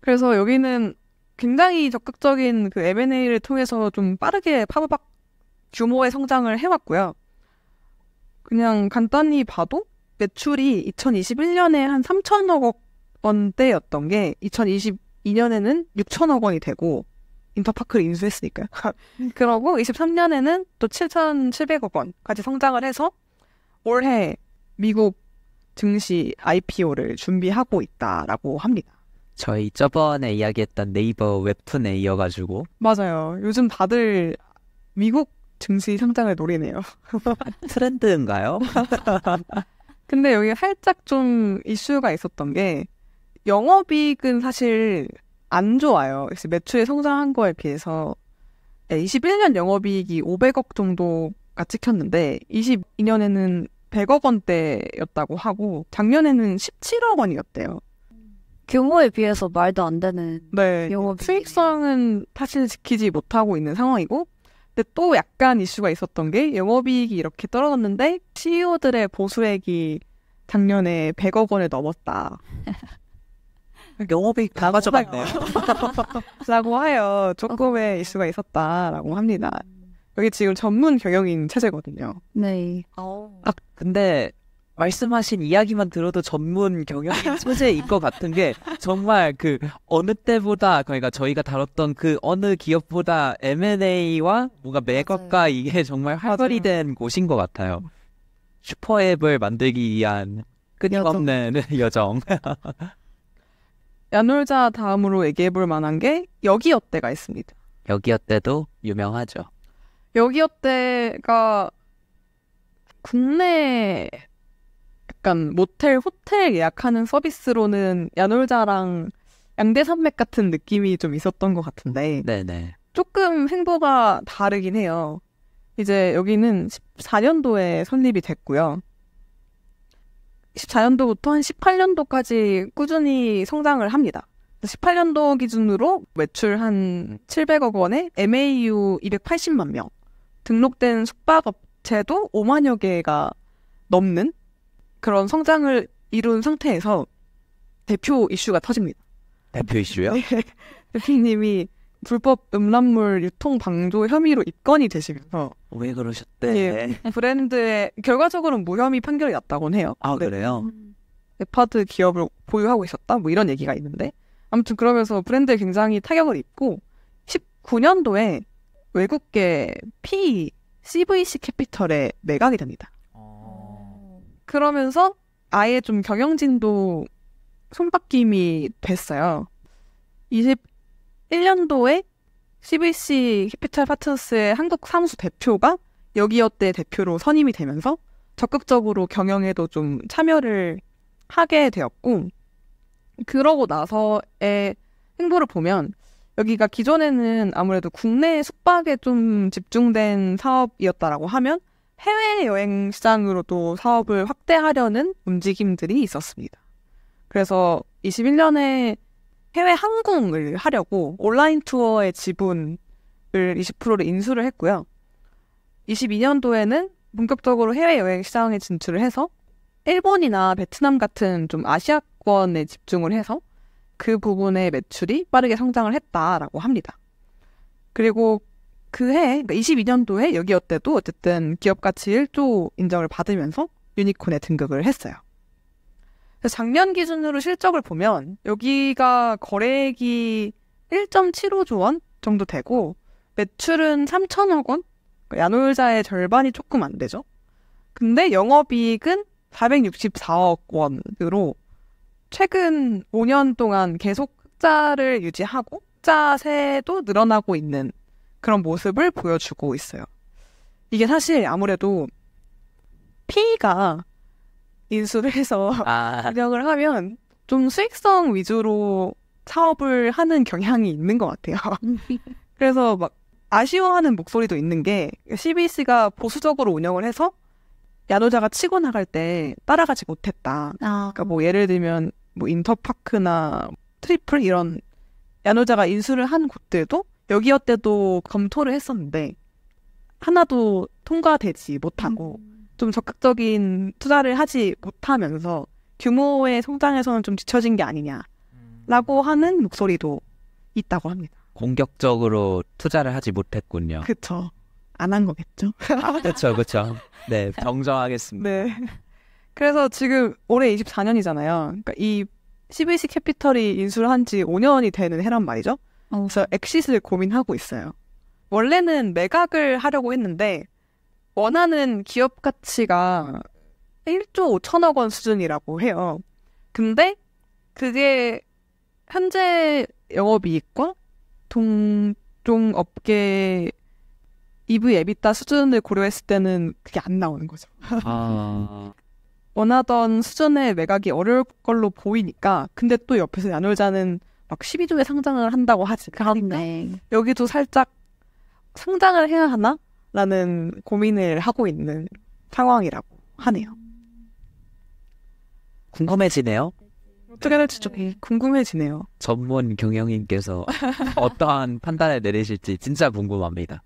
그래서 여기는 굉장히 적극적인 그 M&A를 통해서 좀 빠르게 파브박 규모의 성장을 해왔고요. 그냥 간단히 봐도 매출이 2021년에 한 3천억 원대였던 게 2022년에는 6천억 원이 되고 인터파크를 인수했으니까요. 그러고 23년에는 또 7,700억 원까지 성장을 해서 올해 미국 증시 IPO를 준비하고 있다라고 합니다. 저희 저번에 이야기했던 네이버 웹툰에 이어가지고 맞아요. 요즘 다들 미국 증시 상장을 노리네요. 트렌드인가요? 근데 여기 살짝 좀 이슈가 있었던 게 영업이익은 사실 안 좋아요. 그래서 매출이 성장한 거에 비해서 21년 영업이익이 500억 정도가 찍혔는데 22년에는 100억 원대였다고 하고 작년에는 17억 원이었대요. 규모에 비해서 말도 안 되는 네, 영업이익이네요. 수익성은 사실 지키지 못하고 있는 상황이고 근데 또 약간 이슈가 있었던 게 영업이익이 이렇게 떨어졌는데 CEO들의 보수액이 작년에 100억 원을 넘었다. 영업이익 다 가져갔네요. 라고 하여 조금의 이슈가 있었다라고 합니다. 여기 지금 전문 경영인 체제거든요. 네. 근데 말씀하신 이야기만 들어도 전문 경영인 소재일 것 같은 게 정말 그 어느 때보다 그러니까 저희가 다뤘던 그 어느 기업보다 M&A와 뭔가 매각과 이게 정말 활발히 된 곳인 것 같아요. 슈퍼앱을 만들기 위한 끊임없는 여정. 야놀자 다음으로 얘기해볼 만한 게 여기어때가 있습니다. 여기어때도 유명하죠. 여기어때가 국내 약간 모텔, 호텔 예약하는 서비스로는 야놀자랑 양대산맥 같은 느낌이 좀 있었던 것 같은데 네네. 조금 행보가 다르긴 해요. 이제 여기는 14년도에 설립이 됐고요. 14년도부터 한 18년도까지 꾸준히 성장을 합니다. 18년도 기준으로 매출 한 700억 원에 MAU 280만 명, 등록된 숙박업체도 5만여 개가 넘는 그런 성장을 이룬 상태에서 대표 이슈가 터집니다. 대표 이슈요? 대표님이 불법 음란물 유통 방조 혐의로 입건이 되시면서 왜 그러셨대? 예, 브랜드에 결과적으로는 무혐의 판결이 났다곤 해요. 아, 네. 그래요? 네파드 기업을 보유하고 있었다? 뭐 이런 얘기가 있는데 아무튼 그러면서 브랜드에 굉장히 타격을 입고 19년도에 외국계 PE, CVC 캐피털에 매각이 됩니다. 그러면서 아예 좀 경영진도 손바뀜이 됐어요. 21년도에 CVC 캐피탈 파트너스의 한국 사무소 대표가 여기어때 대표로 선임이 되면서 적극적으로 경영에도 좀 참여를 하게 되었고 그러고 나서의 행보를 보면 여기가 기존에는 아무래도 국내 숙박에 좀 집중된 사업이었다라고 하면 해외여행 시장으로도 사업을 확대하려는 움직임들이 있었습니다. 그래서 21년에 해외 항공을 하려고 온라인 투어의 지분을 20%를 인수를 했고요. 22년도에는 본격적으로 해외여행 시장에 진출을 해서 일본이나 베트남 같은 좀 아시아권에 집중을 해서 그 부분의 매출이 빠르게 성장을 했다라고 합니다. 그리고 그해, 그러니까 22년도에 여기어때도 어쨌든 기업가치 1조 인정을 받으면서 유니콘에 등극을 했어요. 그래서 작년 기준으로 실적을 보면 여기가 거래액이 1.75조 원 정도 되고 매출은 3천억 원? 그러니까 야놀자의 절반이 조금 안 되죠. 근데 영업이익은 464억 원으로 최근 5년 동안 계속 흑자를 유지하고 흑자세도 늘어나고 있는 그런 모습을 보여주고 있어요. 이게 사실 아무래도 P가 인수를 해서 운영을 하면 좀 수익성 위주로 사업을 하는 경향이 있는 것 같아요. 그래서 막 아쉬워하는 목소리도 있는 게 CBC가 보수적으로 운영을 해서 야놀자가 치고 나갈 때 따라가지 못했다. 그러니까 뭐 예를 들면 뭐 인터파크나 트리플 이런 야놀자가 인수를 한 곳들도 여기어때도 검토를 했었는데 하나도 통과되지 못하고 좀 적극적인 투자를 하지 못하면서 규모의 성장에서는 좀 뒤처진 게 아니냐라고 하는 목소리도 있다고 합니다. 공격적으로 투자를 하지 못했군요. 그쵸. 안 한 거겠죠. 그렇죠. 네, 정정하겠습니다. 네. 그래서 지금 올해 24년이잖아요. 그러니까 이 CVC 캐피털이 인수를 한 지 5년이 되는 해란 말이죠. 그래서 엑싯을 고민하고 있어요. 원래는 매각을 하려고 했는데 원하는 기업 가치가 1조 5천억 원 수준이라고 해요. 근데 그게 현재 영업이익과 동종업계 EV 에비타 수준을 고려했을 때는 그게 안 나오는 거죠. 아, 원하던 수준의 매각이 어려울 걸로 보이니까 근데 또 옆에서 야놀자는 막 12조에 상장을 한다고 하지. 그러니까 네. 여기도 살짝 상장을 해야 하나? 라는 고민을 하고 있는 상황이라고 하네요. 궁금해지네요. 어떻게 될지 좀 궁금해지네요. 전문 경영인께서 어떠한 판단을 내리실지 진짜 궁금합니다.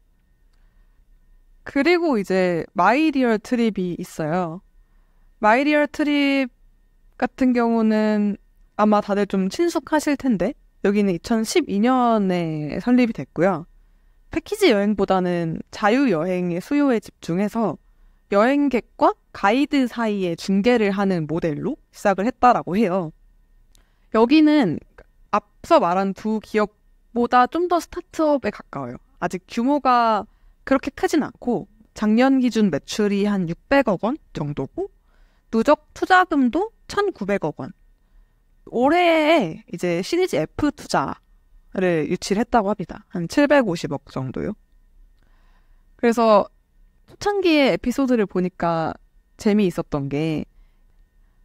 그리고 이제 마이리얼 트립이 있어요. 마이리얼 트립 같은 경우는 아마 다들 좀 친숙하실 텐데 여기는 2012년에 설립이 됐고요. 패키지 여행보다는 자유여행의 수요에 집중해서 여행객과 가이드 사이에 중개를 하는 모델로 시작을 했다라고 해요. 여기는 앞서 말한 두 기업보다 좀 더 스타트업에 가까워요. 아직 규모가 그렇게 크진 않고 작년 기준 매출이 한 600억 원 정도고 누적 투자금도 1,900억 원. 올해에 이제 시리즈 F 투자를 유치를 했다고 합니다. 한 750억 정도요. 그래서 초창기의 에피소드를 보니까 재미있었던 게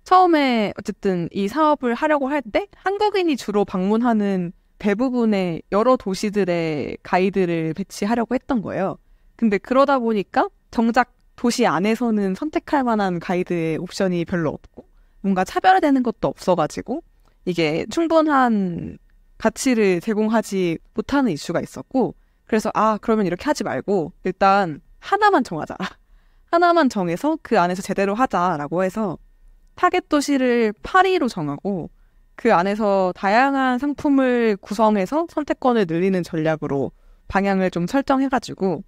처음에 어쨌든 이 사업을 하려고 할 때 한국인이 주로 방문하는 대부분의 여러 도시들의 가이드를 배치하려고 했던 거예요. 근데 그러다 보니까 정작 도시 안에서는 선택할 만한 가이드의 옵션이 별로 없고 뭔가 차별화되는 것도 없어가지고 이게 충분한 가치를 제공하지 못하는 이슈가 있었고 그래서 그러면 이렇게 하지 말고 일단 하나만 정하자. 하나만 정해서 그 안에서 제대로 하자라고 해서 타겟 도시를 파리로 정하고 그 안에서 다양한 상품을 구성해서 선택권을 늘리는 전략으로 방향을 좀 설정해가지고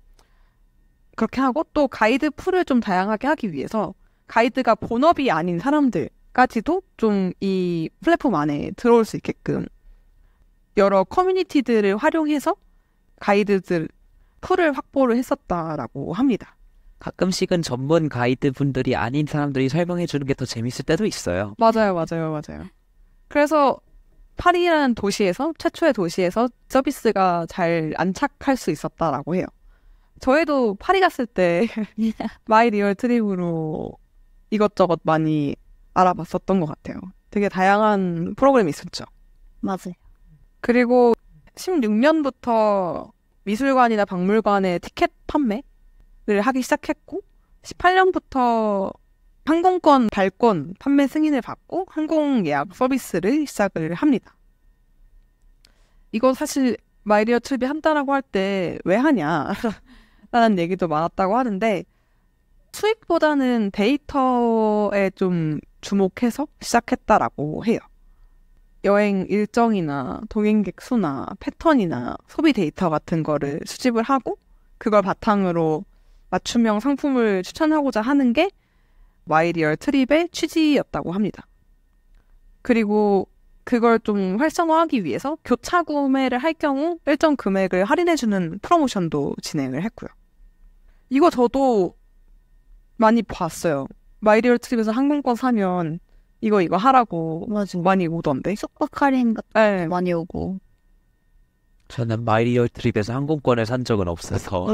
그렇게 하고 또 가이드 풀을 좀 다양하게 하기 위해서 가이드가 본업이 아닌 사람들까지도 좀 이 플랫폼 안에 들어올 수 있게끔 여러 커뮤니티들을 활용해서 가이드들 풀을 확보를 했었다라고 합니다. 가끔씩은 전문 가이드 분들이 아닌 사람들이 설명해 주는 게 더 재밌을 때도 있어요. 맞아요. 그래서 파리라는 도시에서 최초의 도시에서 서비스가 잘 안착할 수 있었다라고 해요. 저희도 파리 갔을 때 마이 리얼 트립으로 이것저것 많이 알아봤었던 것 같아요. 되게 다양한 프로그램이 있었죠. 맞아요. 그리고 16년부터 미술관이나 박물관의 티켓 판매를 하기 시작했고 18년부터 항공권 발권 판매 승인을 받고 항공 예약 서비스를 시작을 합니다. 이거 사실 마이리어 트립이 한다라고 할 때 왜 하냐 라는 얘기도 많았다고 하는데 수익보다는 데이터에 좀 주목해서 시작했다라고 해요. 여행 일정이나 동행객 수나 패턴이나 소비 데이터 같은 거를 수집을 하고 그걸 바탕으로 맞춤형 상품을 추천하고자 하는 게 마이리얼 트립의 취지였다고 합니다. 그리고 그걸 좀 활성화하기 위해서 교차 구매를 할 경우 일정 금액을 할인해주는 프로모션도 진행을 했고요. 이거 저도 많이 봤어요. 마이리얼 트립에서 항공권 사면 이거 하라고 맞아. 많이 오던데. 숙박 할인 같은 네. 거 많이 오고. 저는 마이리얼 트립에서 항공권을 산 적은 없어서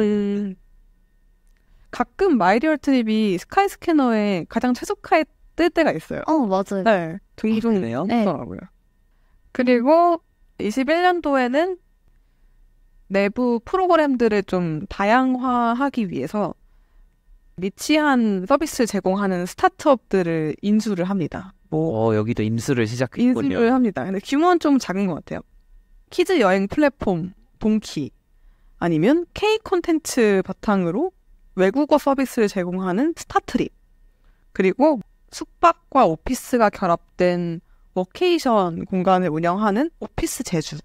가끔 마이리얼 트립이 스카이 스캐너에 가장 최저가에 뜰 때가 있어요. 맞아요. 네, 종종 그래요? 네. 있더라고요. 그리고 21년도에는 내부 프로그램들을 좀 다양화하기 위해서 니치한 서비스를 제공하는 스타트업들을 인수를 합니다. 여기도 인수를 시작했군요. 인수를 합니다. 근데 규모는 좀 작은 것 같아요. 키즈 여행 플랫폼 동키 아니면 K 콘텐츠 바탕으로 외국어 서비스를 제공하는 스타트립 그리고 숙박과 오피스가 결합된 워케이션 공간을 운영하는 오피스 제주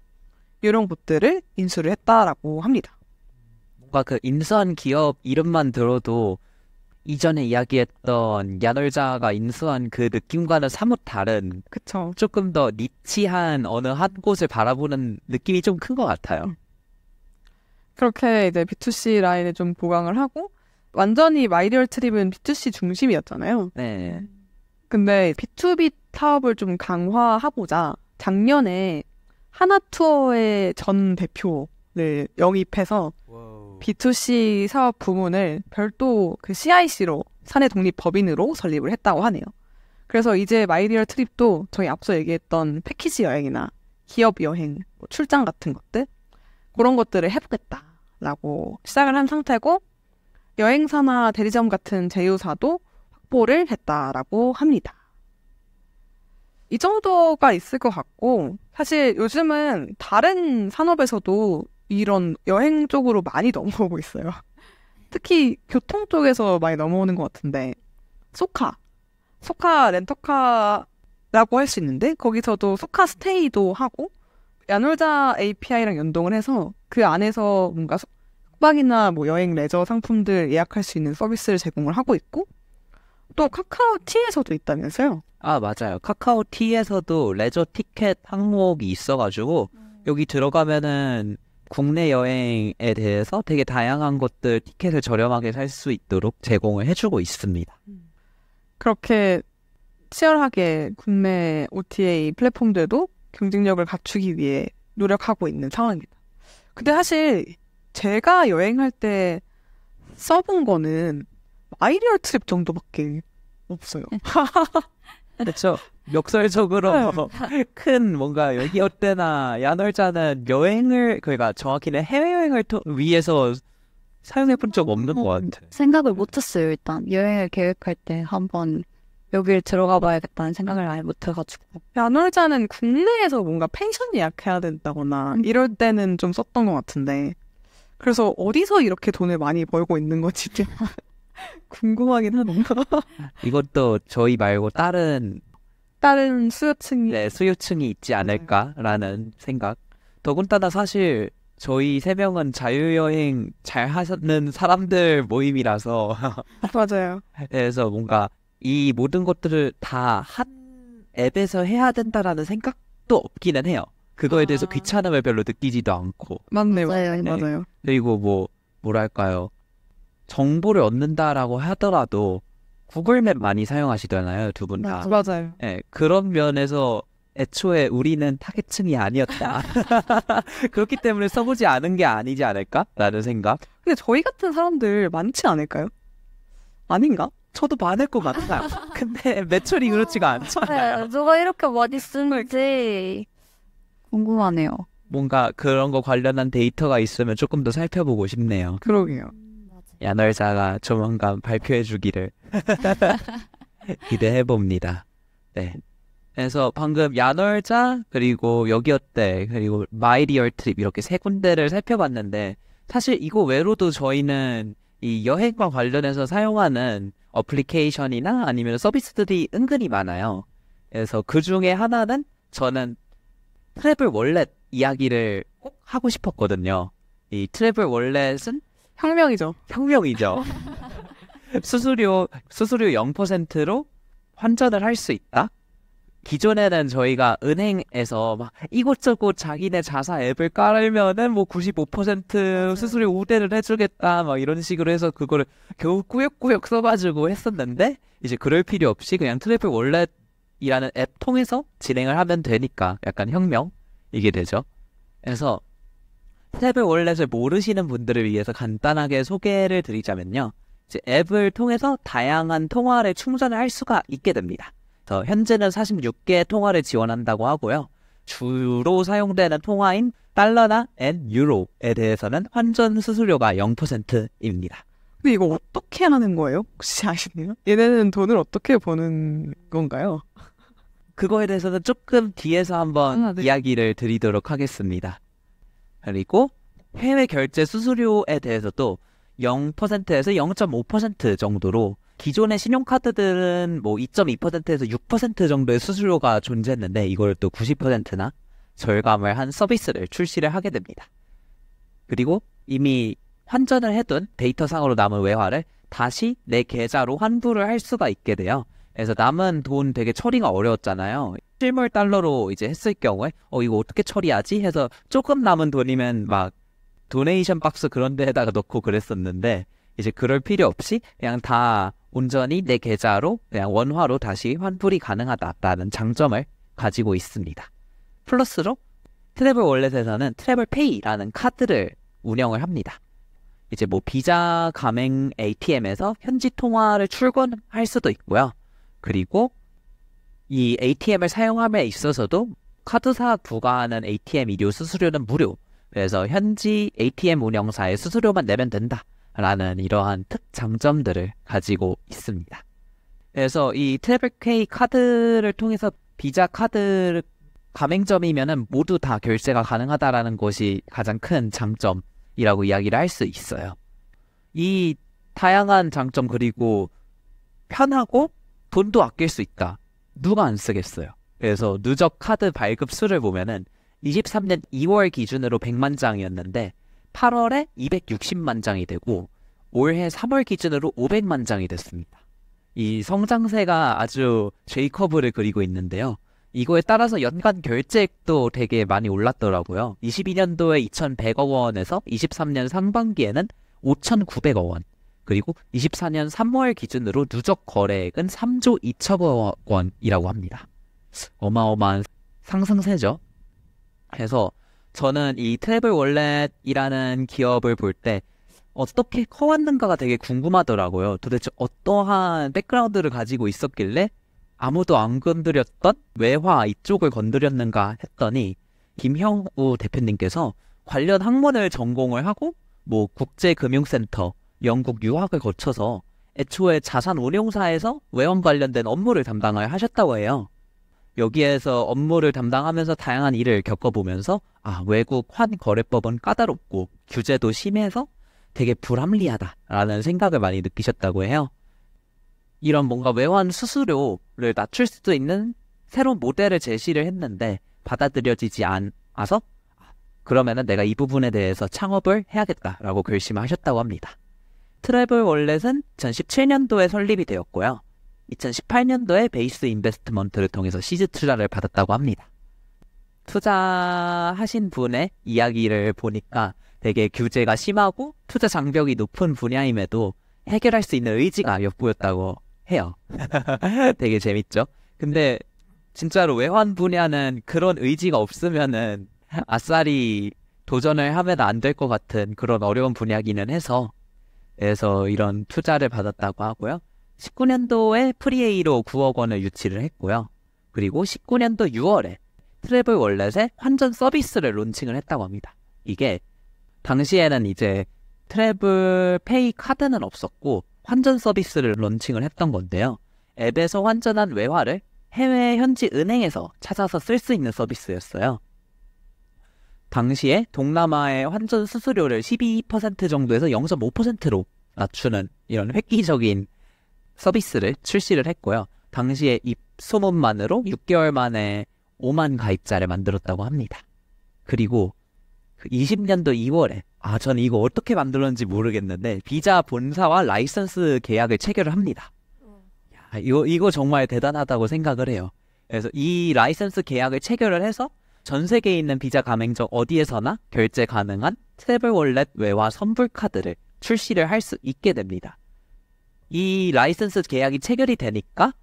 이런 곳들을 인수를 했다라고 합니다. 뭔가 그 인수한 기업 이름만 들어도 이전에 이야기했던 야놀자가 인수한 그 느낌과는 사뭇 다른 그쵸. 조금 더 니치한 어느 한 곳을 바라보는 느낌이 좀 큰 것 같아요. 그렇게 이제 B2C 라인을 좀 보강을 하고 완전히 마이리얼 트립은 B2C 중심이었잖아요. 네. 근데 B2B 사업을 좀 강화하고자 작년에 하나투어의 전 대표를 영입해서 B2C 사업 부문을 별도 그 CIC로 사내 독립 법인으로 설립을 했다고 하네요. 그래서 이제 마이리얼 트립도 저희 앞서 얘기했던 패키지 여행이나 기업 여행, 뭐 출장 같은 것들 그런 것들을 해보겠다라고 시작을 한 상태고 여행사나 대리점 같은 제휴사도 확보를 했다라고 합니다. 이 정도가 있을 것 같고 사실 요즘은 다른 산업에서도 이런 여행 쪽으로 많이 넘어오고 있어요. 특히 교통 쪽에서 많이 넘어오는 것 같은데 소카 렌터카라고 할 수 있는데 거기서도 소카 스테이도 하고 야놀자 API랑 연동을 해서 그 안에서 뭔가 숙박이나 뭐 여행 레저 상품들 예약할 수 있는 서비스를 제공을 하고 있고 또 카카오티에서도 있다면서요? 아, 맞아요. 카카오티에서도 레저 티켓 항목이 있어가지고 여기 들어가면은 국내 여행에 대해서 되게 다양한 것들 티켓을 저렴하게 살 수 있도록 제공을 해주고 있습니다. 그렇게 치열하게 국내 OTA 플랫폼들도 경쟁력을 갖추기 위해 노력하고 있는 상황입니다. 근데 사실 제가 여행할 때 써본 거는 마이리얼 트립 정도밖에 없어요. 그렇죠. 멱살적으로 큰 뭔가 여기 어때나 야널자는 여행을 그러니까 정확히는 해외여행을 위해서 사용해본 적 없는 것 같아. 생각을 못했어요. 일단 여행을 계획할 때 한번 여길 들어가 봐야겠다는 생각을 아예 못해가지고. 야놀자는 국내에서 뭔가 펜션 예약해야 된다거나 이럴 때는 좀 썼던 것 같은데 그래서 어디서 이렇게 돈을 많이 벌고 있는 건지 좀 궁금하긴 하네요. 이것도 저희 말고 다른 수요층이 네, 수요층이 있지 않을까라는 생각. 더군다나 사실 저희 세 명은 자유여행 잘 하는 사람들 모임이라서 맞아요. 그래서 뭔가 이 모든 것들을 다 한 앱에서 해야 된다라는 생각도 없기는 해요. 그거에 대해서 귀찮음을 별로 느끼지도 않고. 맞네요. 맞아요. 네. 맞아요. 그리고 뭐랄까요. 정보를 얻는다라고 하더라도 구글맵 많이 사용하시잖아요, 두 분 다. 맞아요. 네, 그런 면에서 애초에 우리는 타겟층이 아니었다. 그렇기 때문에 써보지 않은 게 아니지 않을까라는 생각. 근데 저희 같은 사람들 많지 않을까요? 아닌가? 저도 많을 것 같아요. 근데 매출이 그렇지가 않잖아요. 네, 누가 이렇게 많이 쓰는지 궁금하네요. 뭔가 그런 거 관련한 데이터가 있으면 조금 더 살펴보고 싶네요. 그러게요. 야널자가 조만간 발표해 주기를 기대해 봅니다. 네. 그래서 방금 야널자 그리고 여기 어때 그리고 마이리얼 트립 이렇게 세 군데를 살펴봤는데 사실 이거 외로도 저희는 이 여행과 관련해서 사용하는 어플리케이션이나 아니면 서비스들이 은근히 많아요. 그래서 그 중에 하나는 저는 트래블 월렛 이야기를 꼭 하고 싶었거든요. 이 트래블 월렛은 혁명이죠. 혁명이죠. 수수료 0%로 환전을 할 수 있다? 기존에는 저희가 은행에서 막 이곳저곳 자기네 자사 앱을 깔으면은 뭐 95% 수수료 우대를 해주겠다 막 이런 식으로 해서 그거를 겨우 꾸역꾸역 써가지고 했었는데 이제 그럴 필요 없이 그냥 트래블 월렛이라는 앱 통해서 진행을 하면 되니까 약간 혁명이게 되죠. 그래서 트래블 월렛을 모르시는 분들을 위해서 간단하게 소개를 드리자면요. 이제 앱을 통해서 다양한 통화를 충전을 할 수가 있게 됩니다. 현재는 46개 통화를 지원한다고 하고요. 주로 사용되는 통화인 달러나 엔, 유로에 대해서는 환전 수수료가 0%입니다. 근데 이거 어떻게 하는 거예요? 혹시 아시나요? 얘네는 돈을 어떻게 버는 건가요? 그거에 대해서는 조금 뒤에서 한번 네. 이야기를 드리도록 하겠습니다. 그리고 해외 결제 수수료에 대해서도 0%에서 0.5% 정도로 기존의 신용카드들은 뭐 2.2%에서 6% 정도의 수수료가 존재했는데 이걸 또 90%나 절감을 한 서비스를 출시를 하게 됩니다. 그리고 이미 환전을 해둔 데이터상으로 남은 외화를 다시 내 계좌로 환불을 할 수가 있게 돼요. 그래서 남은 돈 되게 처리가 어려웠잖아요. 실물 달러로 이제 했을 경우에 이거 어떻게 처리하지? 해서 조금 남은 돈이면 막 도네이션 박스 그런 데에다가 넣고 그랬었는데 이제 그럴 필요 없이 그냥 다 온전히 내 계좌로 그냥 원화로 다시 환불이 가능하다라는 장점을 가지고 있습니다. 플러스로 트래블 월렛에서는 트래블페이라는 카드를 운영을 합니다. 이제 뭐 비자 가맹 ATM에서 현지 통화를 출금할 수도 있고요. 그리고 이 ATM을 사용함에 있어서도 카드사 부과하는 ATM 이료 수수료는 무료. 그래서 현지 ATM 운영사의 수수료만 내면 된다라는 이러한 특장점들을 가지고 있습니다. 그래서 이 트래블페이 카드를 통해서 비자 카드 가맹점이면은 모두 다 결제가 가능하다라는 것이 가장 큰 장점이라고 이야기를 할 수 있어요. 이 다양한 장점 그리고 편하고 돈도 아낄 수 있다. 누가 안 쓰겠어요. 그래서 누적 카드 발급 수를 보면은 23년 2월 기준으로 100만 장이었는데 8월에 260만 장이 되고 올해 3월 기준으로 500만 장이 됐습니다. 이 성장세가 아주 J커브를 그리고 있는데요. 이거에 따라서 연간 결제액도 되게 많이 올랐더라고요. 22년도에 2,100억 원에서 23년 상반기에는 5,900억 원. 그리고 24년 3월 기준으로 누적 거래액은 3조 2천억 원이라고 합니다. 어마어마한 상승세죠. 그래서 저는 이 트래블 월렛이라는 기업을 볼 때 어떻게 커왔는가가 되게 궁금하더라고요. 도대체 어떠한 백그라운드를 가지고 있었길래 아무도 안 건드렸던 외화 이쪽을 건드렸는가 했더니 김형우 대표님께서 관련 학문을 전공을 하고 뭐 국제금융센터, 영국 유학을 거쳐서 애초에 자산운용사에서 외환 관련된 업무를 담당을 하셨다고 해요. 여기에서 업무를 담당하면서 다양한 일을 겪어보면서 외국 환거래법은 까다롭고 규제도 심해서 되게 불합리하다라는 생각을 많이 느끼셨다고 해요. 이런 뭔가 외환 수수료를 낮출 수도 있는 새로운 모델을 제시를 했는데 받아들여지지 않아서 그러면은 내가 이 부분에 대해서 창업을 해야겠다라고 결심하셨다고 합니다. 트래블 월렛은 2017년도에 설립이 되었고요. 2018년도에 베이스 인베스트먼트를 통해서 시즈 투자를 받았다고 합니다. 투자하신 분의 이야기를 보니까 되게 규제가 심하고 투자 장벽이 높은 분야임에도 해결할 수 있는 의지가 엿보였다고 해요. 되게 재밌죠? 근데 진짜로 외환 분야는 그런 의지가 없으면은 아싸리 도전을 하면 안 될 것 같은 그런 어려운 분야기는 해서 그래서 이런 투자를 받았다고 하고요. 19년도에 프리에이로 9억 원을 유치를 했고요. 그리고 19년도 6월에 트래블 월렛의 환전 서비스를 론칭을 했다고 합니다. 이게 당시에는 이제 트래블 페이 카드는 없었고 환전 서비스를 론칭을 했던 건데요. 앱에서 환전한 외화를 해외 현지 은행에서 찾아서 쓸 수 있는 서비스였어요. 당시에 동남아의 환전 수수료를 12% 정도에서 0.5%로 낮추는 이런 획기적인 서비스를 출시를 했고요. 당시에 입소문만으로 6개월 만에 5만 가입자를 만들었다고 합니다. 그리고 20년도 2월에 저는 이거 어떻게 만들었는지 모르겠는데 비자 본사와 라이선스 계약을 체결을 합니다. 이거 정말 대단하다고 생각을 해요. 그래서 이 라이선스 계약을 체결을 해서 전 세계에 있는 비자 가맹점 어디에서나 결제 가능한 트래블 월렛 외화 선불 카드를 출시를 할 수 있게 됩니다. 이 라이선스 계약이 체결이 되니까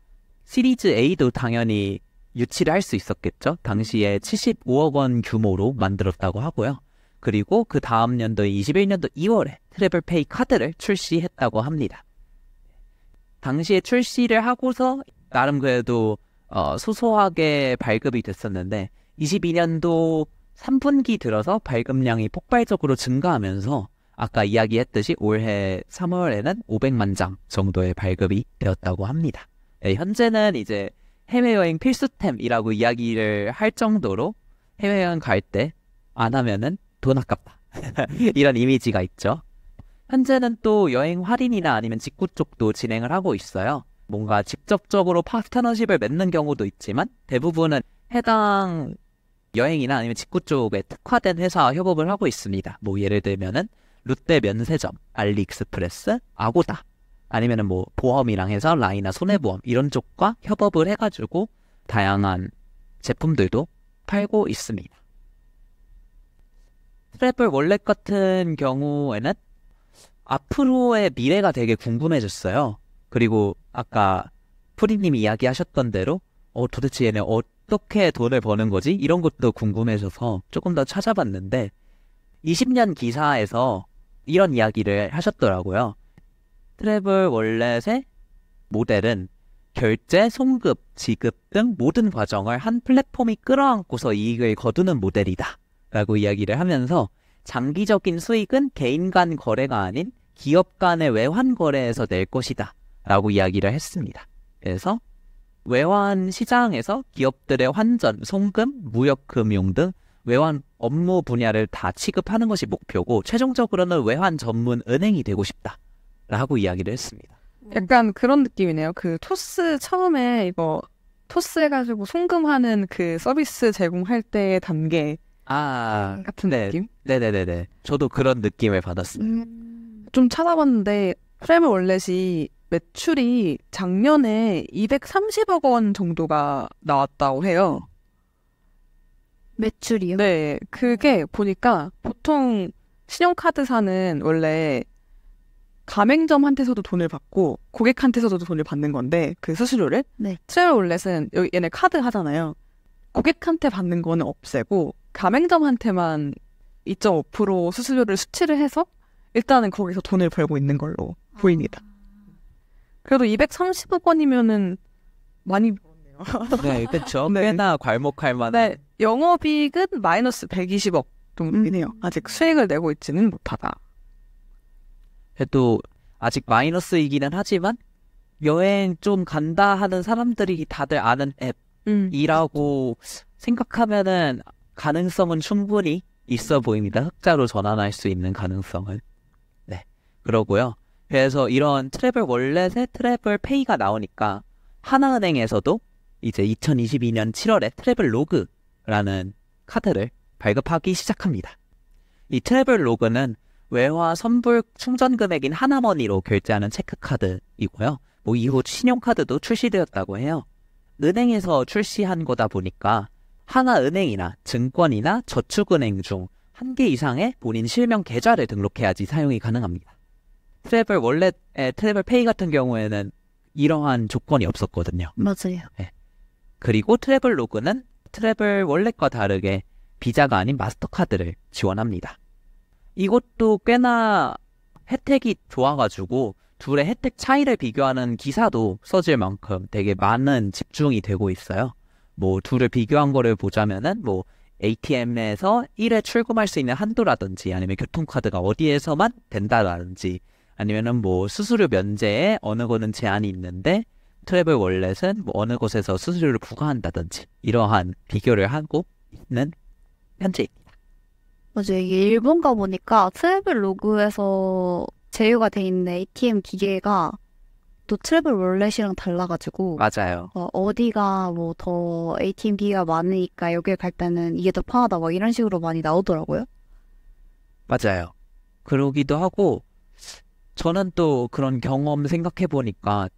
시리즈 A도 당연히 유치를 할 수 있었겠죠. 당시에 75억 원 규모로 만들었다고 하고요. 그리고 그 다음 연도 21년도 2월에 트래블페이 카드를 출시했다고 합니다. 당시에 출시를 하고서 나름 그래도 소소하게 발급이 됐었는데 22년도 3분기 들어서 발급량이 폭발적으로 증가하면서 아까 이야기했듯이 올해 3월에는 500만 장 정도의 발급이 되었다고 합니다. 현재는 이제 해외여행 필수템이라고 이야기를 할 정도로 해외여행 갈 때 안 하면은 돈 아깝다. 이런 이미지가 있죠. 현재는 또 여행 할인이나 아니면 직구 쪽도 진행을 하고 있어요. 뭔가 직접적으로 파트너십을 맺는 경우도 있지만 대부분은 해당 여행이나 아니면 직구 쪽에 특화된 회사와 협업을 하고 있습니다. 뭐 예를 들면은 롯데 면세점, 알리익스프레스, 아고다 아니면은 뭐 보험이랑 해서 라이나 손해보험 이런 쪽과 협업을 해가지고 다양한 제품들도 팔고 있습니다. 트래블 월렛 같은 경우에는 앞으로의 미래가 되게 궁금해졌어요. 그리고 아까 프리님이 이야기하셨던 대로 도대체 얘네 어떻게 돈을 버는 거지? 이런 것도 궁금해져서 조금 더 찾아봤는데 20년 기사에서 이런 이야기를 하셨더라고요. 트래블 월렛의 모델은 결제, 송급, 지급 등 모든 과정을 한 플랫폼이 끌어안고서 이익을 거두는 모델이다 라고 이야기를 하면서 장기적인 수익은 개인 간 거래가 아닌 기업 간의 외환 거래에서 낼 것이다 라고 이야기를 했습니다. 그래서 외환 시장에서 기업들의 환전, 송금, 무역금융 등 외환 업무 분야를 다 취급하는 것이 목표고 최종적으로는 외환 전문 은행이 되고 싶다 라고 이야기를 했습니다. 약간 그런 느낌이네요. 그 토스 처음에 이거 토스 해가지고 송금하는 그 서비스 제공할 때의 단계 같은 느낌? 네네네네. 저도 그런 느낌을 받았어요. 좀 찾아봤는데 트래블 월렛이 매출이 작년에 230억 원 정도가 나왔다고 해요. 매출이요? 네, 그게 보니까 보통 신용카드사는 원래 가맹점한테서도 돈을 받고 고객한테서도 돈을 받는 건데 그 수수료를 네. 트래블 월렛은 여기 얘네 카드 하잖아요. 고객한테 받는 거는 없애고 가맹점한테만 2.5% 수수료를 수치를 해서 일단은 거기서 돈을 벌고 있는 걸로 보입니다. 그래도 230억 원이면은 많이 벌었네요. 네, 그렇죠. 네. 꽤나 괄목할 만한. 네, 영업이익은 마이너스 120억 정도긴 해요. 아직 수익을 내고 있지는 못하다. 그래도 아직 마이너스이기는 하지만 여행 좀 간다 하는 사람들이 다들 아는 앱이라고 생각하면은 가능성은 충분히 있어 보입니다. 흑자로 전환할 수 있는 가능성은. 네, 그러고요. 그래서 이런 트래블 월렛의 트래블 페이가 나오니까 하나은행에서도 이제 2022년 7월에 트래블 로그라는 카드를 발급하기 시작합니다. 이 트래블 로그는 외화 선불 충전 금액인 하나머니로 결제하는 체크카드이고요. 뭐 이후 신용카드도 출시되었다고 해요. 은행에서 출시한 거다 보니까 하나은행이나 증권이나 저축은행 중 한 개 이상의 본인 실명 계좌를 등록해야지 사용이 가능합니다. 트래블 월렛의 트래블 페이 같은 경우에는 이러한 조건이 없었거든요. 맞아요. 네. 그리고 트래블 로그는 트래블 월렛과 다르게 비자가 아닌 마스터카드를 지원합니다. 이것도 꽤나 혜택이 좋아가지고 둘의 혜택 차이를 비교하는 기사도 써질 만큼 되게 많은 집중이 되고 있어요. 뭐 둘을 비교한 거를 보자면은 뭐 ATM에서 1회 출금할 수 있는 한도라든지 아니면 교통카드가 어디에서만 된다라든지 아니면은 뭐 수수료 면제에 어느 거는 제한이 있는데 트래블 월렛은 뭐 어느 곳에서 수수료를 부과한다든지 이러한 비교를 하고 있는 현재입니다. 맞아요. 이게 일본 가보니까 트래블 로그에서 제휴가 돼 있는 ATM 기계가 또 트래블 월렛이랑 달라가지고 맞아요. 어디가 뭐 더 ATM 기계가 많으니까 여길 갈 때는 이게 더 편하다 막 이런 식으로 많이 나오더라고요. 맞아요. 그러기도 하고 저는 또 그런 경험 생각해보니까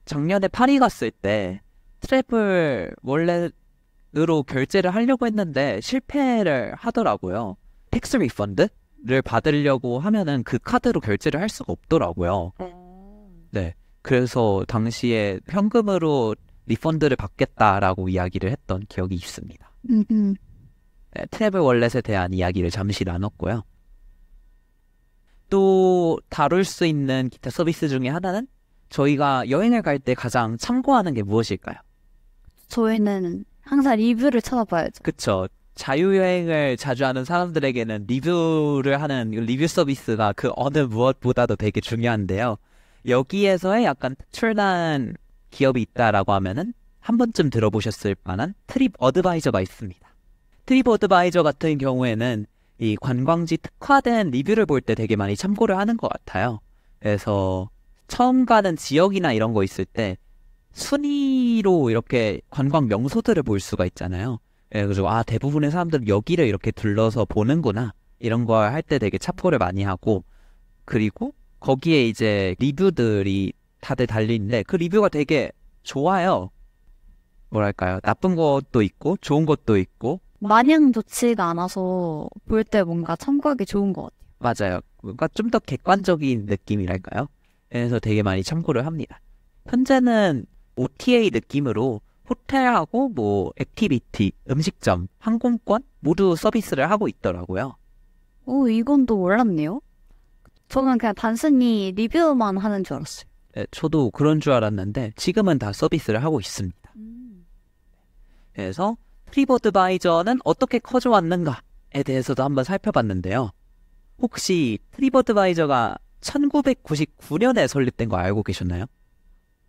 작년에 파리 갔을 때 트래블 월렛으로 결제를 하려고 했는데 실패를 하더라고요. 텍스 리펀드를 받으려고 하면은 그 카드로 결제를 할 수가 없더라고요. 네. 그래서 당시에 현금으로 리펀드를 받겠다라고 이야기를 했던 기억이 있습니다. 네, 트래블 월렛에 대한 이야기를 잠시 나눴고요. 또 다룰 수 있는 기타 서비스 중에 하나는 저희가 여행을 갈 때 가장 참고하는 게 무엇일까요? 저희는 항상 리뷰를 찾아봐야죠. 그쵸. 자유여행을 자주 하는 사람들에게는 리뷰를 하는 리뷰 서비스가 그 어느 무엇보다도 되게 중요한데요. 여기에서의 약간 특출난 기업이 있다라고 하면은 한 번쯤 들어보셨을 만한 트립 어드바이저가 있습니다. 트립 어드바이저 같은 경우에는 이 관광지 특화된 리뷰를 볼 때 되게 많이 참고를 하는 것 같아요. 그래서 처음 가는 지역이나 이런 거 있을 때 순위로 이렇게 관광 명소들을 볼 수가 있잖아요. 그래서 대부분의 사람들은 여기를 이렇게 둘러서 보는구나 이런 걸 할 때 되게 참고를 많이 하고 그리고 거기에 이제 리뷰들이 다들 달리는데 그 리뷰가 되게 좋아요. 뭐랄까요? 나쁜 것도 있고 좋은 것도 있고 마냥 좋지가 않아서 볼 때 뭔가 참고하기 좋은 것 같아요. 맞아요. 뭔가 좀 더 객관적인 느낌이랄까요? 그래서 되게 많이 참고를 합니다. 현재는 OTA 느낌으로 호텔하고 뭐 액티비티, 음식점, 항공권 모두 서비스를 하고 있더라고요. 오, 이건 또 몰랐네요. 저는 그냥 단순히 리뷰만 하는 줄 알았어요. 네, 저도 그런 줄 알았는데 지금은 다 서비스를 하고 있습니다. 그래서 트립어드바이저는 어떻게 커져왔는가에 대해서도 한번 살펴봤는데요. 혹시 트립어드바이저가 1999년에 설립된 거 알고 계셨나요?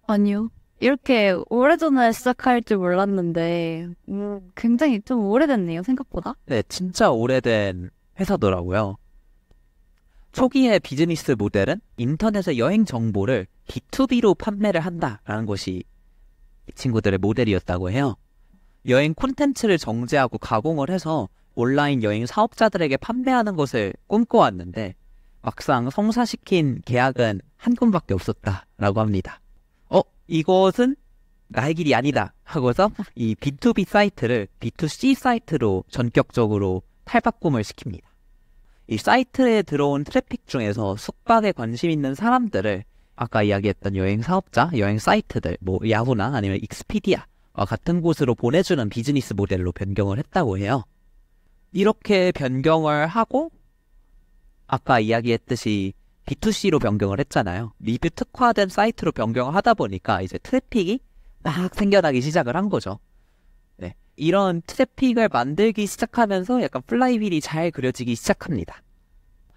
아니요. 이렇게 오래전에 시작할 줄 몰랐는데, 굉장히 좀 오래됐네요, 생각보다. 네, 진짜 오래된 회사더라고요. 초기의 비즈니스 모델은 인터넷의 여행 정보를 B2B로 판매를 한다라는 것이 이 친구들의 모델이었다고 해요. 여행 콘텐츠를 정제하고 가공을 해서 온라인 여행 사업자들에게 판매하는 것을 꿈꿔왔는데 막상 성사시킨 계약은 한 건밖에 없었다라고 합니다. 이것은 나의 길이 아니다 하고서 이 B2B 사이트를 B2C 사이트로 전격적으로 탈바꿈을 시킵니다. 이 사이트에 들어온 트래픽 중에서 숙박에 관심 있는 사람들을 아까 이야기했던 여행 사업자, 여행 사이트들, 뭐 야후나 아니면 익스피디아와 같은 곳으로 보내주는 비즈니스 모델로 변경을 했다고 해요. 이렇게 변경을 하고 아까 이야기했듯이 B2C로 변경을 했잖아요. 리뷰 특화된 사이트로 변경을 하다 보니까 이제 트래픽이 막 생겨나기 시작을 한 거죠. 네, 이런 트래픽을 만들기 시작하면서 약간 플라이휠이 잘 그려지기 시작합니다.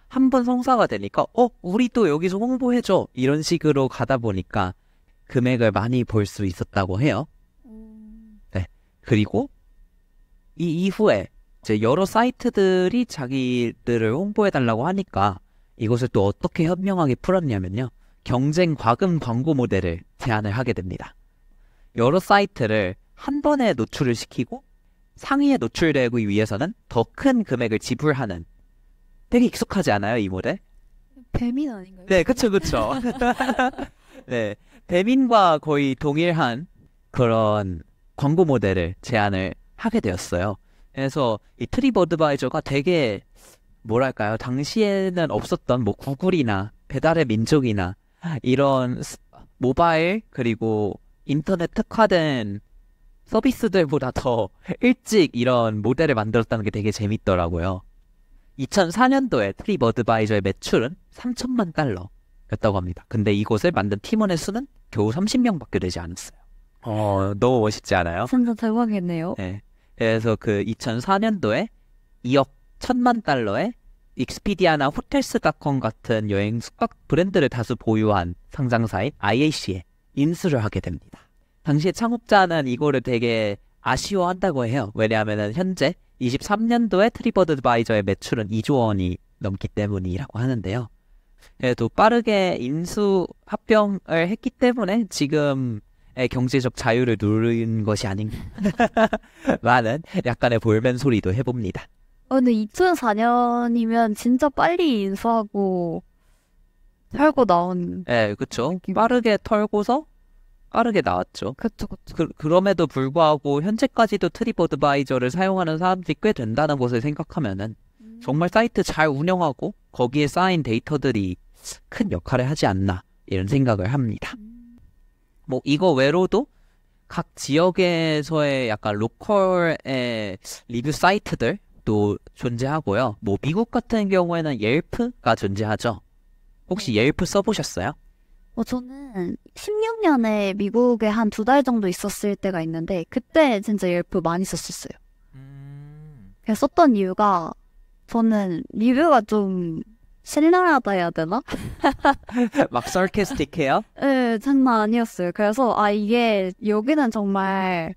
한 번 성사가 되니까 우리도 여기서 홍보해줘 이런 식으로 가다 보니까 금액을 많이 벌 수 있었다고 해요. 네, 그리고 이 이후에 이제 여러 사이트들이 자기들을 홍보해달라고 하니까 이것을 또 어떻게 현명하게 풀었냐면요. 경쟁 과금 광고 모델을 제안을 하게 됩니다. 여러 사이트를 한 번에 노출을 시키고 상위에 노출되기 위해서는 더 큰 금액을 지불하는 되게 익숙하지 않아요, 이 모델? 배민 아닌가요? 네, 그쵸. 네, 배민과 거의 동일한 그런 광고 모델을 제안을 하게 되었어요. 그래서 이 트립어드바이저가 되게 뭐랄까요, 당시에는 없었던 뭐 구글이나 배달의 민족이나 이런 모바일 그리고 인터넷 특화된 서비스들보다 더 일찍 이런 모델을 만들었다는 게 되게 재밌더라고요. 2004년도에 트립어드바이저의 매출은 3천만 달러였다고 합니다. 근데 이곳을 만든 팀원의 수는 겨우 30명밖에 되지 않았어요. 너무 멋있지 않아요? 진짜 대박이네요. 네. 그래서 그 2004년도에 2억 1천만 달러에 익스피디아나 호텔스닷컴 같은 여행 숙박 브랜드를 다수 보유한 상장사인 IAC에 인수를 하게 됩니다. 당시에 창업자는 이거를 되게 아쉬워한다고 해요. 왜냐하면 현재 23년도에 트립어드바이저의 매출은 2조 원이 넘기 때문이라고 하는데요. 그래도 빠르게 인수 합병을 했기 때문에 지금의 경제적 자유를 누린 것이 아닌가 라는 약간의 볼멘 소리도 해봅니다. 근데 2004년이면 진짜 빨리 인수하고 털고 나온. 네, 그쵸. 느낌. 빠르게 털고서 빠르게 나왔죠. 그쵸. 그럼에도 불구하고 현재까지도 트립어드바이저를 사용하는 사람들이 꽤 된다는 것을 생각하면은 정말 사이트 잘 운영하고 거기에 쌓인 데이터들이 큰 역할을 하지 않나 이런 생각을 합니다. 뭐 이거 외로도 각 지역에서의 약간 로컬의 리뷰 사이트들도 존재하고요. 뭐 미국 같은 경우에는 옐프가 존재하죠. 혹시 옐프 써보셨어요? 저는 16년에 미국에 한 2달 정도 있었을 때가 있는데 그때 진짜 옐프 많이 썼었어요. 그래서 썼던 이유가 저는 리뷰가 좀 신랄하다 해야 되나? 막 sarcastic해요? 네, 장난 아니었어요. 그래서 이게 여기는 정말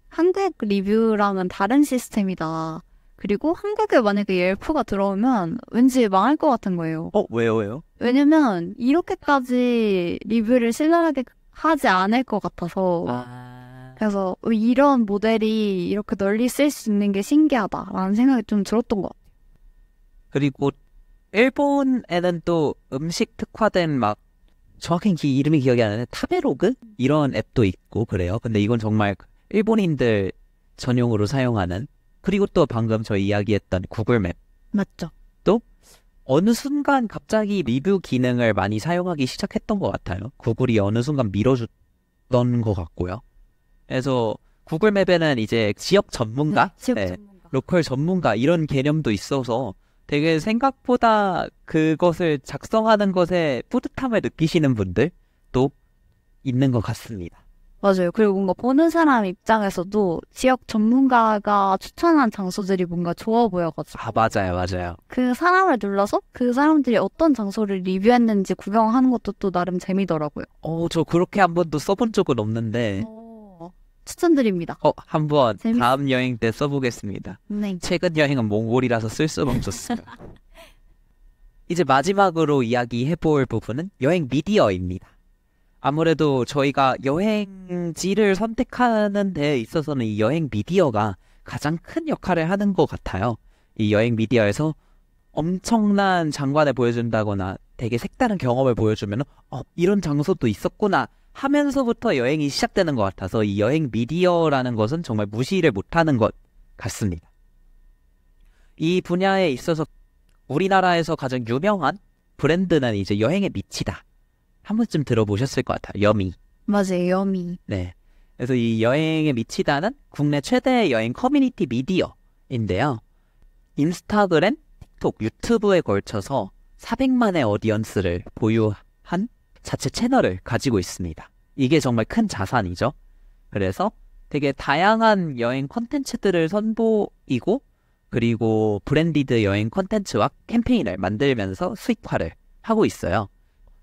한국 리뷰랑은 다른 시스템이다. 그리고 한국에 만약에 옐프가 들어오면 왠지 망할 것 같은 거예요. 왜요? 왜냐면 이렇게까지 리뷰를 신랄하게 하지 않을 것 같아서 그래서 이런 모델이 이렇게 널리 쓸 수 있는 게 신기하다라는 생각이 좀 들었던 것 같아요. 그리고 일본에는 또 음식 특화된 막 정확히 이름이 기억이 안 나는데 타베로그? 이런 앱도 있고 그래요. 근데 이건 정말 일본인들 전용으로 사용하는, 그리고 또 방금 저희 이야기했던 구글맵 맞죠? 어느 순간 갑자기 리뷰 기능을 많이 사용하기 시작했던 것 같아요. 구글이 어느 순간 밀어줬던 것 같고요. 그래서 구글 맵에는 이제 지역 전문가, 지역 네, 전문가. 로컬 전문가 이런 개념도 있어서 되게 생각보다 그것을 작성하는 것에 뿌듯함을 느끼시는 분들도 있는 것 같습니다. 맞아요. 그리고 뭔가 보는 사람 입장에서도 지역 전문가가 추천한 장소들이 뭔가 좋아 보여가지고 아, 맞아요. 그 사람을 눌러서 그 사람들이 어떤 장소를 리뷰했는지 구경하는 것도 또 나름 재미더라고요. 저 그렇게 한 번도 써본 적은 없는데, 추천드립니다. 한번 재밌- 다음 여행 때 써보겠습니다. 네. 최근 여행은 몽골이라서 쓸 수가 없었어요. 이제 마지막으로 이야기해볼 부분은 여행 미디어입니다. 아무래도 저희가 여행지를 선택하는 데 있어서는 이 여행 미디어가 가장 큰 역할을 하는 것 같아요. 이 여행 미디어에서 엄청난 장관을 보여준다거나 되게 색다른 경험을 보여주면 이런 장소도 있었구나 하면서부터 여행이 시작되는 것 같아서 이 여행 미디어라는 것은 정말 무시를 못하는 것 같습니다. 이 분야에 있어서 우리나라에서 가장 유명한 브랜드는 이제 여행에 미치다. 한 번쯤 들어보셨을 것 같아요. 여미. 맞아요. 여미. 네. 그래서 이 여행에 미치다는 국내 최대의 여행 커뮤니티 미디어인데요. 인스타그램, 틱톡, 유튜브에 걸쳐서 400만의 어디언스를 보유한 자체 채널을 가지고 있습니다. 이게 정말 큰 자산이죠. 그래서 되게 다양한 여행 콘텐츠들을 선보이고 그리고 브랜디드 여행 콘텐츠와 캠페인을 만들면서 수익화를 하고 있어요.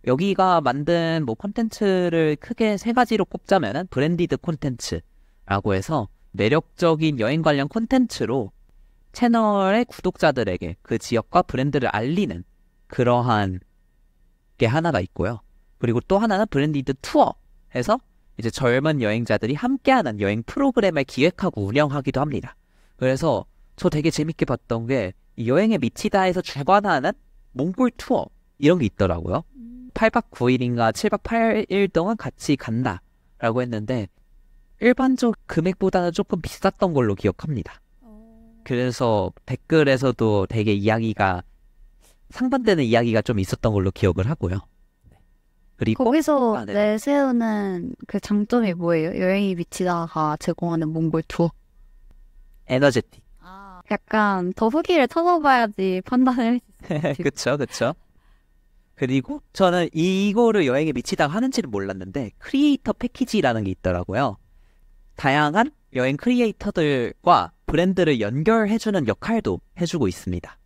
여기가 만든 콘텐츠를 크게 세 가지로 꼽자면은 브랜디드 콘텐츠라고 해서 매력적인 여행 관련 콘텐츠로 채널의 구독자들에게 그 지역과 브랜드를 알리는 그러한 게 하나가 있고요. 그리고 또 하나는 브랜디드 투어에서 이제 젊은 여행자들이 함께하는 여행 프로그램을 기획하고 운영하기도 합니다. 그래서 저 되게 재밌게 봤던 게 이 여행에 미치다에서 주관하는 몽골 투어 이런 게 있더라고요. 8박 9일인가 7박 8일 동안 같이 간다라고 했는데 일반적 금액보다는 조금 비쌌던 걸로 기억합니다. 그래서 댓글에서도 되게 이야기가 상반되는 이야기가 좀 있었던 걸로 기억을 하고요. 그리고 거기서 네. 내세우는 그 장점이 뭐예요? 여행이 미치다가 제공하는 몽골 투어. 에너제틱. 약간 더 후기를 찾아봐야지 판단을 할 수 있어요. 그쵸. 그리고 저는 이거를 여행에 미치다가 하는지는 몰랐는데 크리에이터 패키지라는 게 있더라고요. 다양한 여행 크리에이터들과 브랜드를 연결해주는 역할도 해주고 있습니다.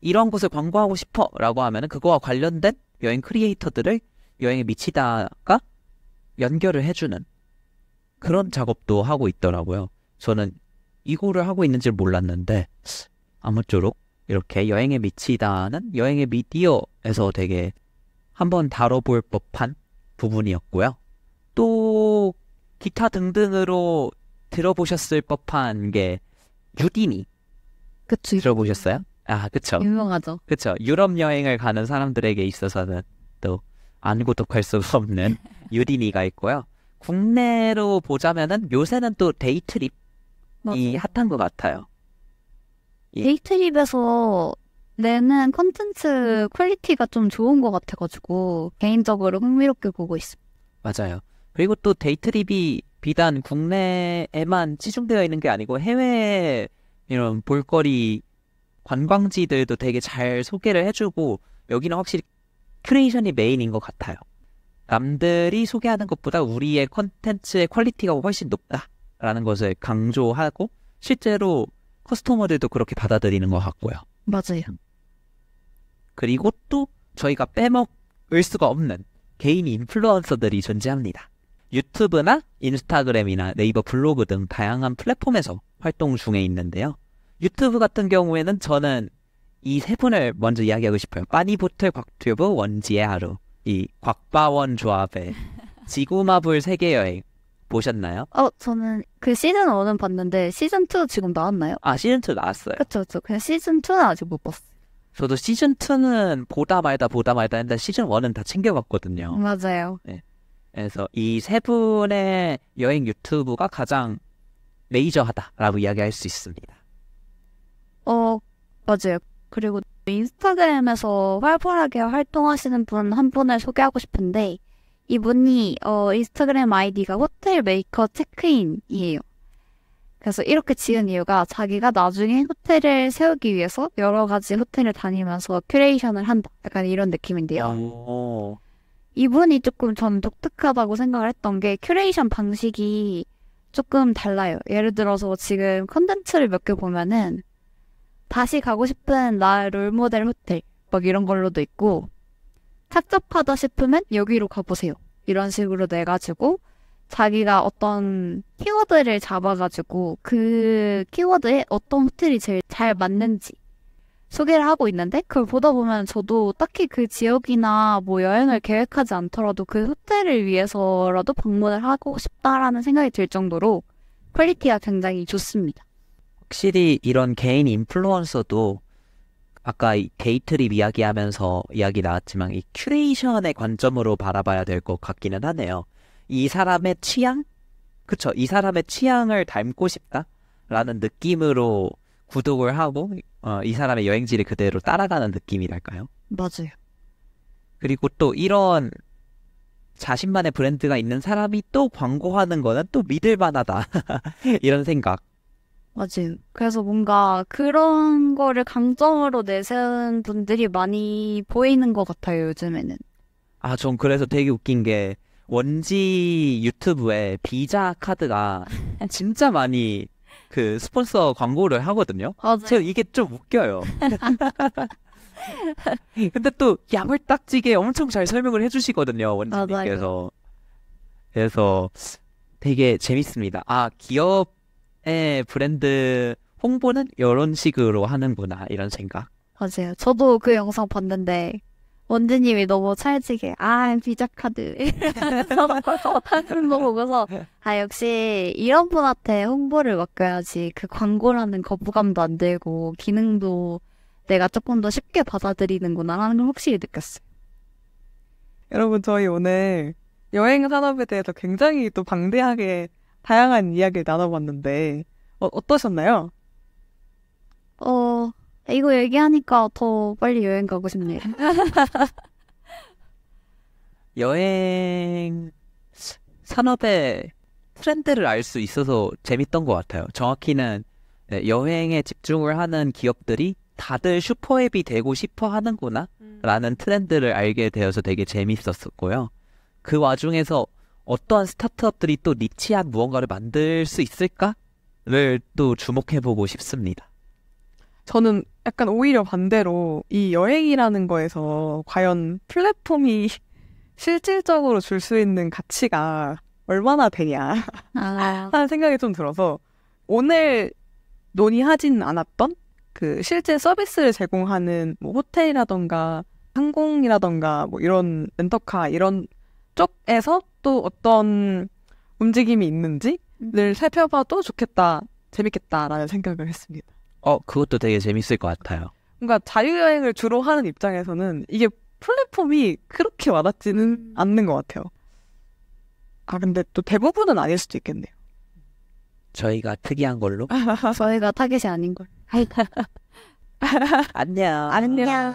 이런 곳을 광고하고 싶어 라고 하면은 그거와 관련된 여행 크리에이터들을 여행에 미치다가 연결을 해주는 그런 작업도 하고 있더라고요. 저는 이거를 하고 있는지 몰랐는데 아무쪼록 이렇게 여행에 미치다는 여행의 미디어에서 되게 한번 다뤄볼 법한 부분이었고요. 또 기타 등등으로 들어보셨을 법한 게 유디니 그쵸. 들어보셨어요? 아, 그쵸. 유명하죠. 그쵸. 유럽 여행을 가는 사람들에게 있어서는 또 안 구독할 수가 없는 유디니가 있고요. 국내로 보자면은 요새는 또 데이트립이 맞아요. 핫한 것 같아요. 데이트립에서 내는 컨텐츠 퀄리티가 좀 좋은 것 같아가지고 개인적으로 흥미롭게 보고 있습니다. 맞아요. 그리고 또 데이트립이 비단 국내에만 치중되어 있는 게 아니고 해외 이런 볼거리 관광지들도 되게 잘 소개를 해주고 여기는 확실히 큐레이션이 메인인 것 같아요. 남들이 소개하는 것보다 우리의 컨텐츠의 퀄리티가 훨씬 높다라는 것을 강조하고 실제로 커스터머들도 그렇게 받아들이는 것 같고요. 맞아요. 그리고 또 저희가 빼먹을 수가 없는 개인 인플루언서들이 존재합니다. 유튜브나 인스타그램이나 네이버 블로그 등 다양한 플랫폼에서 활동 중에 있는데요. 유튜브 같은 경우에는 저는 이 세 분을 먼저 이야기하고 싶어요. 빠니보틀 곽튜브 원지의 하루. 이 곽바원 조합의 지구마블 세계여행 보셨나요? 저는 그 시즌 1은 봤는데 시즌 2 지금 나왔나요? 아, 시즌2 나왔어요. 그쵸. 그냥 시즌 2는 아직 못 봤어요. 저도 시즌2는 보다 말다 했는데 시즌1은 다 챙겨봤거든요. 맞아요. 그래서 이 세 분의 여행 유튜브가 가장 메이저하다라고 이야기할 수 있습니다. 맞아요. 그리고 인스타그램에서 활발하게 활동하시는 분 한 분을 소개하고 싶은데 이분이 인스타그램 아이디가 호텔 메이커 체크인이에요. 그래서 이렇게 지은 이유가 자기가 나중에 호텔을 세우기 위해서 여러 가지 호텔을 다니면서 큐레이션을 한다. 약간 이런 느낌인데요. 오. 이분이 조금 전 독특하다고 생각을 했던 게 큐레이션 방식이 조금 달라요. 예를 들어서 지금 컨텐츠를 몇 개 보면은 다시 가고 싶은 나의 롤모델 호텔 막 이런 걸로도 있고 착잡하다 싶으면 여기로 가보세요. 이런 식으로 내가지고 자기가 어떤 키워드를 잡아가지고 그 키워드에 어떤 호텔이 제일 잘 맞는지 소개를 하고 있는데 그걸 보다 보면 저도 딱히 그 지역이나 뭐 여행을 계획하지 않더라도 그 호텔을 위해서라도 방문을 하고 싶다라는 생각이 들 정도로 퀄리티가 굉장히 좋습니다. 확실히 이런 개인 인플루언서도 아까 이 데이트립 이야기하면서 이야기 나왔지만 이 큐레이션의 관점으로 바라봐야 될 것 같기는 하네요. 이 사람의 취향? 그쵸. 이 사람의 취향을 닮고 싶다라는 느낌으로 구독을 하고 이 사람의 여행지를 그대로 따라가는 느낌이랄까요? 맞아요. 그리고 또 이런 자신만의 브랜드가 있는 사람이 또 광고하는 거는 또 믿을 만하다. 이런 생각. 맞아요. 그래서 뭔가 그런 거를 강점으로 내세운 분들이 많이 보이는 것 같아요, 요즘에는. 아, 전 그래서 되게 웃긴 게 원지 유튜브에 비자 카드가 진짜 많이 그 스폰서 광고를 하거든요. 맞아요. 제가 이게 좀 웃겨요. 근데 또 야물딱지게 엄청 잘 설명을 해주시거든요, 원지님께서. 그래서 되게 재밌습니다. 아, 기업의 브랜드 홍보는 이런 식으로 하는구나, 이런 생각. 맞아요. 저도 그 영상 봤는데 원지님이 너무 찰지게 비자카드 이러면서 하는 거 보고서 역시 이런 분한테 홍보를 맡겨야지 그 광고라는 거부감도 안 들고 기능도 내가 조금 더 쉽게 받아들이는구나 라는 걸 확실히 느꼈어요. 여러분, 저희 오늘 여행 산업에 대해서 굉장히 또 방대하게 다양한 이야기를 나눠봤는데 어떠셨나요? 이거 얘기하니까 더 빨리 여행 가고 싶네요. 여행 산업의 트렌드를 알 수 있어서 재밌던 것 같아요. 정확히는 여행에 집중을 하는 기업들이 다들 슈퍼앱이 되고 싶어 하는구나 라는 트렌드를 알게 되어서 되게 재밌었고요. 그 와중에서 어떠한 스타트업들이 또 니치한 무언가를 만들 수 있을까를 또 주목해보고 싶습니다. 저는 약간 오히려 반대로 이 여행이라는 거에서 과연 플랫폼이 실질적으로 줄 수 있는 가치가 얼마나 되냐 하는 생각이 좀 들어서 오늘 논의하진 않았던 그 실제 서비스를 제공하는 뭐 호텔이라던가 항공이라던가 뭐 이런 렌터카 이런 쪽에서 또 어떤 움직임이 있는지를 살펴봐도 좋겠다, 재밌겠다라는 생각을 했습니다. 그것도 되게 재밌을 것 같아요. 뭔가 자유여행을 주로 하는 입장에서는 이게 플랫폼이 그렇게 와닿지는 않는 것 같아요. 근데 또 대부분은 아닐 수도 있겠네요. 저희가 특이한 걸로. 저희가 타겟이 아닌 걸. 안녕. 안녕.